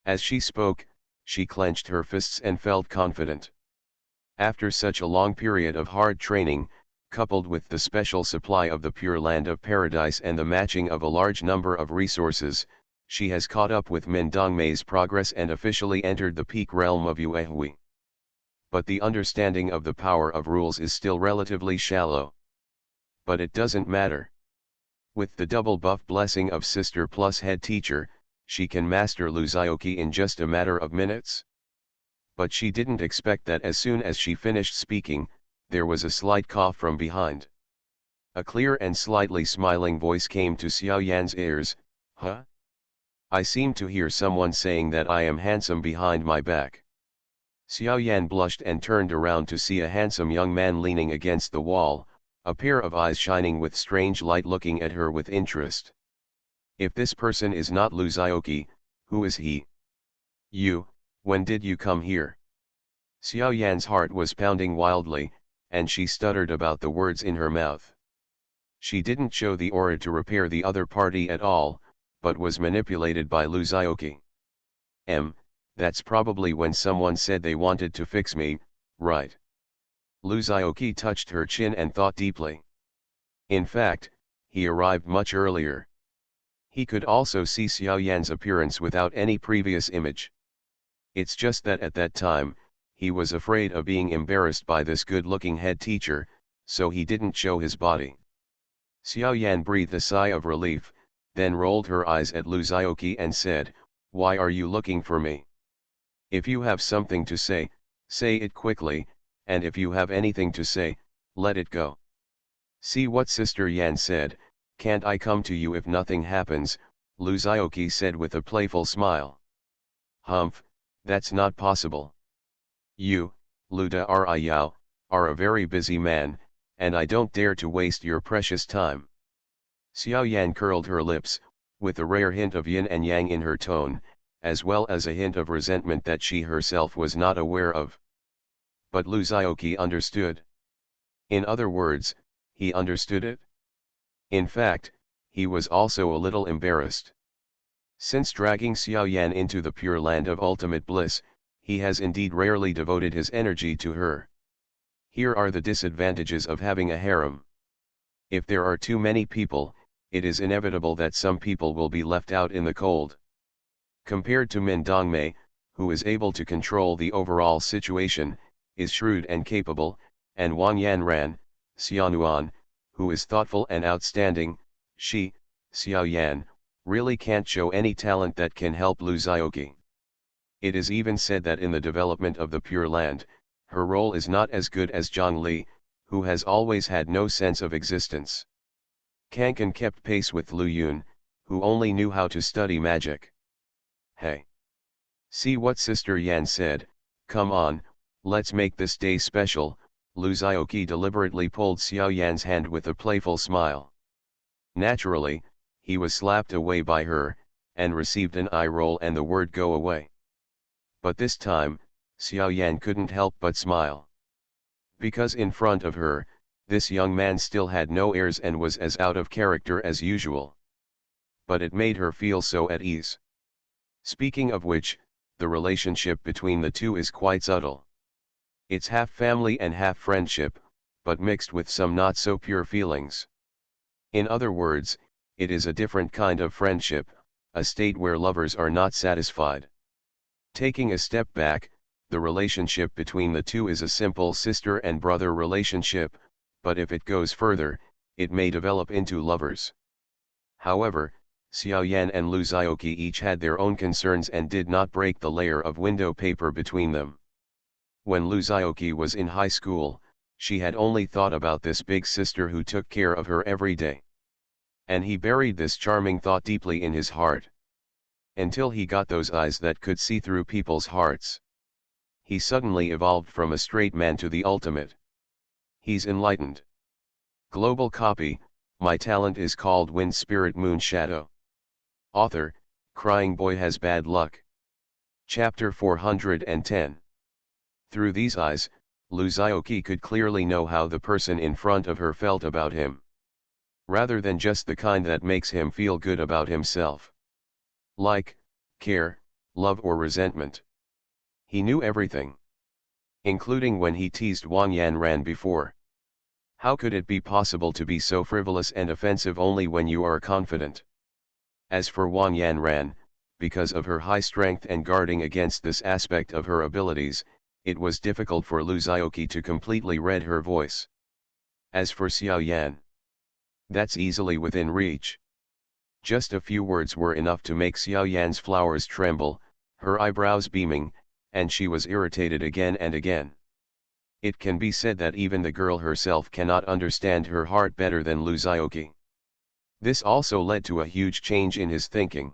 As she spoke, she clenched her fists and felt confident. After such a long period of hard training, coupled with the special supply of the Pure Land of Paradise and the matching of a large number of resources, she has caught up with Min Dongmei's progress and officially entered the peak realm of Yuehui. but the understanding of the power of rules is still relatively shallow. But it doesn't matter. With the double buff blessing of sister plus head teacher, she can master Luzaoki in just a matter of minutes. But she didn't expect that as soon as she finished speaking, there was a slight cough from behind. A clear and slightly smiling voice came to Xiao Yan's ears. "Huh? I seem to hear someone saying that I am handsome behind my back." Xiao Yan blushed and turned around to see a handsome young man leaning against the wall, a pair of eyes shining with strange light looking at her with interest. If this person is not Luzaoki, who is he? "You, when did you come here?" Xiao Yan's heart was pounding wildly, and she stuttered about the words in her mouth. She didn't show the aura to repair the other party at all, but was manipulated by Luzaoki. That's probably when someone said they wanted to fix me, right?" Luzaoki touched her chin and thought deeply. In fact, he arrived much earlier. He could also see Xiao Yan's appearance without any previous image. It's just that at that time, he was afraid of being embarrassed by this good-looking head teacher, so he didn't show his body. Xiao Yan breathed a sigh of relief, then rolled her eyes at Luzaoki and said, "Why are you looking for me? If you have something to say it quickly, and if you have anything to say, let it go." "See what Sister Yan said, can't I come to you if nothing happens?" Luzaoki said with a playful smile. "Humph, that's not possible. You, Luda Riyao, are a very busy man, and I don't dare to waste your precious time." Xiao Yan curled her lips, with a rare hint of yin and yang in her tone, as well as a hint of resentment that she herself was not aware of. But Luzaoki understood. In other words, he understood it. In fact, he was also a little embarrassed. Since dragging Xiao Yan into the pure land of ultimate bliss, he has indeed rarely devoted his energy to her. Here are the disadvantages of having a harem. If there are too many people, it is inevitable that some people will be left out in the cold. Compared to Min Dongmei, who is able to control the overall situation, is shrewd and capable, and Wang Yanran, Xianuan, who is thoughtful and outstanding, she, Xiao Yan, really can't show any talent that can help Luzaoki. It is even said that in the development of the Pure Land, her role is not as good as Zhang Li, who has always had no sense of existence. Kankan kept pace with Lu Yun, who only knew how to study magic. "Hey! See what Sister Yan said, come on, let's make this day special." Luzaoki deliberately pulled Xiao Yan's hand with a playful smile. Naturally, he was slapped away by her, and received an eye roll and the word "go away." But this time, Xiao Yan couldn't help but smile. Because in front of her, this young man still had no airs and was as out of character as usual. But it made her feel so at ease. Speaking of which, the relationship between the two is quite subtle. It's half family and half friendship, but mixed with some not so pure feelings. In other words, it is a different kind of friendship, a state where lovers are not satisfied. Taking a step back, the relationship between the two is a simple sister and brother relationship, but if it goes further, it may develop into lovers. However, Xiao Yan and Luzaoki each had their own concerns and did not break the layer of window paper between them. When Luzaoki was in high school, she had only thought about this big sister who took care of her every day. And he buried this charming thought deeply in his heart. Until he got those eyes that could see through people's hearts. He suddenly evolved from a straight man to the ultimate. He's enlightened. Global copy, my talent is called Wind Spirit Moon Shadow. Author, Crying Boy Has Bad Luck. Chapter 410. Through these eyes, Luzaoki could clearly know how the person in front of her felt about him. Rather than just the kind that makes him feel good about himself. Like, care, love or resentment. He knew everything. Including when he teased Wang Yanran before. How could it be possible to be so frivolous and offensive only when you are confident? As for Wang Yanran, because of her high strength and guarding against this aspect of her abilities, it was difficult for Lu Xiaoqi to completely read her voice. As for Xiao Yan, that's easily within reach. Just a few words were enough to make Xiao Yan's flowers tremble, her eyebrows beaming, and she was irritated again and again. It can be said that even the girl herself cannot understand her heart better than Lu Xiaoqi. This also led to a huge change in his thinking.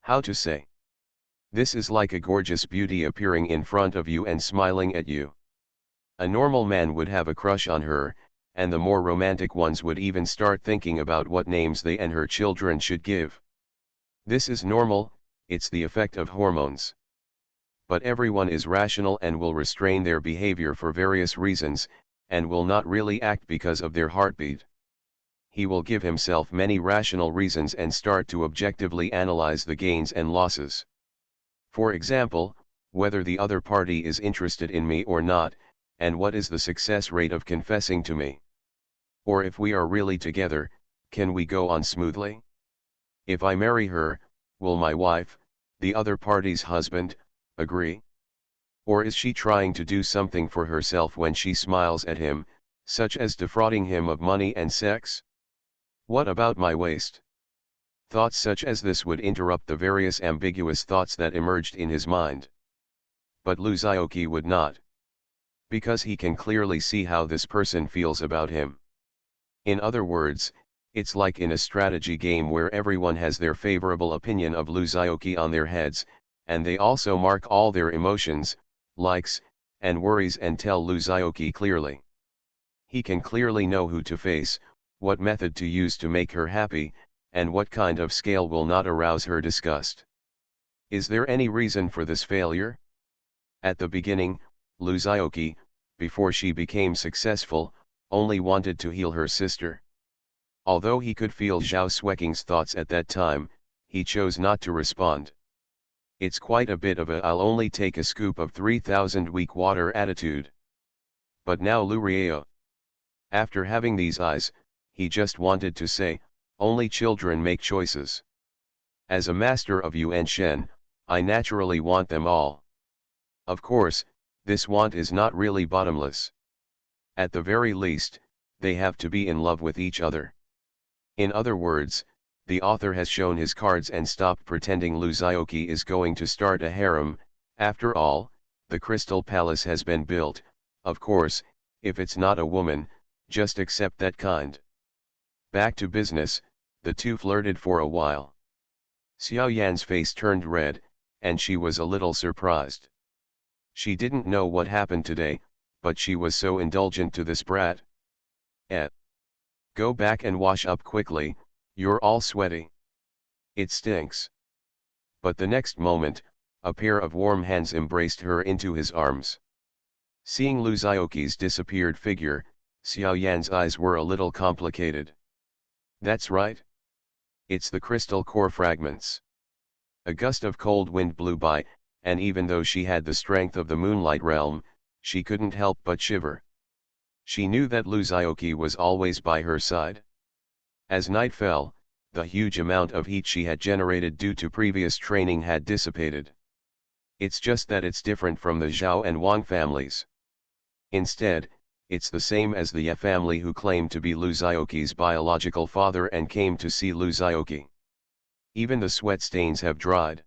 How to say? This is like a gorgeous beauty appearing in front of you and smiling at you. A normal man would have a crush on her, and the more romantic ones would even start thinking about what names they and her children should give. This is normal, it's the effect of hormones. But everyone is rational and will restrain their behavior for various reasons, and will not really act because of their heartbeat. He will give himself many rational reasons and start to objectively analyze the gains and losses. For example, whether the other party is interested in me or not, and what is the success rate of confessing to me? Or if we are really together, can we go on smoothly? If I marry her, will my wife, the other party's husband, agree? Or is she trying to do something for herself when she smiles at him, such as defrauding him of money and sex? What about my waist? Thoughts such as this would interrupt the various ambiguous thoughts that emerged in his mind. But Lu Xiaoqi would not. Because he can clearly see how this person feels about him. In other words, it's like in a strategy game where everyone has their favorable opinion of Lu Xiaoqi on their heads, and they also mark all their emotions, likes, and worries and tell Lu Xiaoqi clearly. He can clearly know who to face, what method to use to make her happy, and what kind of scale will not arouse her disgust. Is there any reason for this failure? At the beginning, Lu Xiaoqi, before she became successful, only wanted to heal her sister. Although he could feel Zhao Xueqing's thoughts at that time, he chose not to respond. It's quite a bit of a "I'll only take a scoop of 3,000 weak water" attitude. But now Lu Riao. After having these eyes, he just wanted to say, only children make choices. As a master of Yuan Shen, I naturally want them all. Of course, this want is not really bottomless. At the very least, they have to be in love with each other. In other words, the author has shown his cards and stopped pretending Lu Xiaoqi is going to start a harem. After all, the Crystal Palace has been built. Of course, if it's not a woman, just accept that kind. Back to business, the two flirted for a while. Xiao Yan's face turned red, and she was a little surprised. She didn't know what happened today, but she was so indulgent to this brat. Go back and wash up quickly, you're all sweaty. It stinks. But the next moment, a pair of warm hands embraced her into his arms. Seeing Lu Xiaoqi's disappeared figure, Xiao Yan's eyes were a little complicated. That's right. It's the crystal core fragments. A gust of cold wind blew by, and even though she had the strength of the Moonlight Realm, she couldn't help but shiver. She knew that Lu Xiaoqi was always by her side. As night fell, the huge amount of heat she had generated due to previous training had dissipated. It's just that it's different from the Zhao and Wang families. Instead, it's the same as the Ye family who claimed to be Lu Xiaoqi's biological father and came to see Lu Xiaoqi. Even the sweat stains have dried.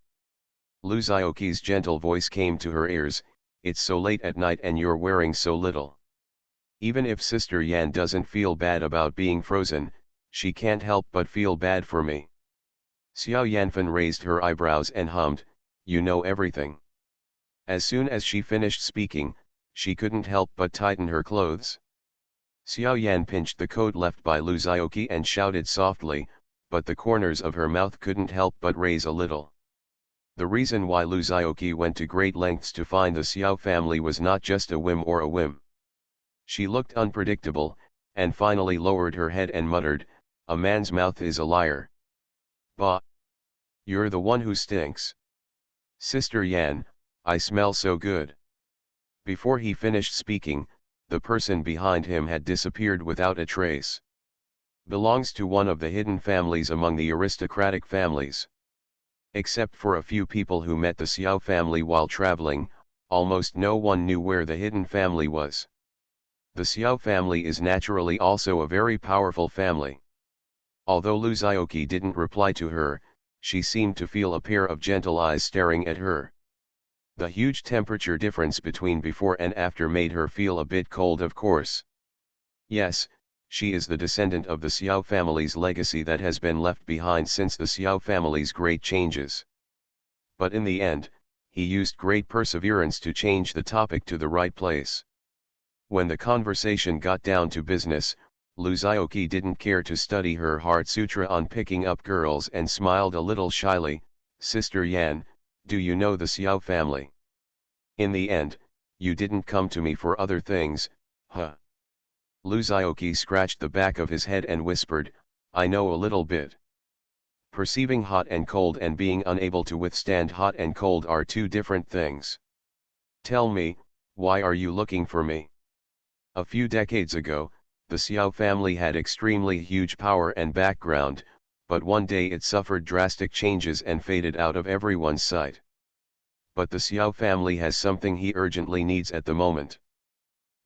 Lu Xiaoqi's gentle voice came to her ears, it's so late at night and you're wearing so little. Even if Sister Yan doesn't feel bad about being frozen, she can't help but feel bad for me. Xiao Yanfan raised her eyebrows and hummed, you know everything. As soon as she finished speaking, she couldn't help but tighten her clothes. Xiao Yan pinched the coat left by Lu Xiaoqi and shouted softly, but the corners of her mouth couldn't help but raise a little. The reason why Lu Xiaoqi went to great lengths to find the Xiao family was not just a whim or a whim. She looked unpredictable, and finally lowered her head and muttered, a man's mouth is a liar. Bah! You're the one who stinks. Sister Yan, I smell so good. Before he finished speaking, the person behind him had disappeared without a trace. Belongs to one of the hidden families among the aristocratic families. Except for a few people who met the Xiao family while traveling, almost no one knew where the hidden family was. The Xiao family is naturally also a very powerful family. Although Lu Zhaoqi didn't reply to her, she seemed to feel a pair of gentle eyes staring at her. The huge temperature difference between before and after made her feel a bit cold, of course. Yes, she is the descendant of the Xiao family's legacy that has been left behind since the Xiao family's great changes. But in the end, he used great perseverance to change the topic to the right place. When the conversation got down to business, Lu Zhaoqi didn't care to study her Heart Sutra on picking up girls and smiled a little shyly. Sister Yan, do you know the Xiao family? In the end, you didn't come to me for other things, huh? Lu Zhaoqi scratched the back of his head and whispered, I know a little bit. Perceiving hot and cold and being unable to withstand hot and cold are two different things. Tell me, why are you looking for me? A few decades ago, the Xiao family had extremely huge power and background, but one day it suffered drastic changes and faded out of everyone's sight. But the Xiao family has something he urgently needs at the moment.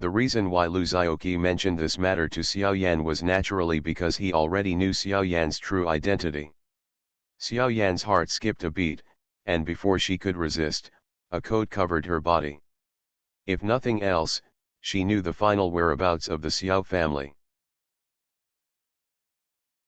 The reason why Lu Zhaoqi mentioned this matter to Xiao Yan was naturally because he already knew Xiao Yan's true identity. Xiao Yan's heart skipped a beat, and before she could resist, a coat covered her body. If nothing else, she knew the final whereabouts of the Xiao family.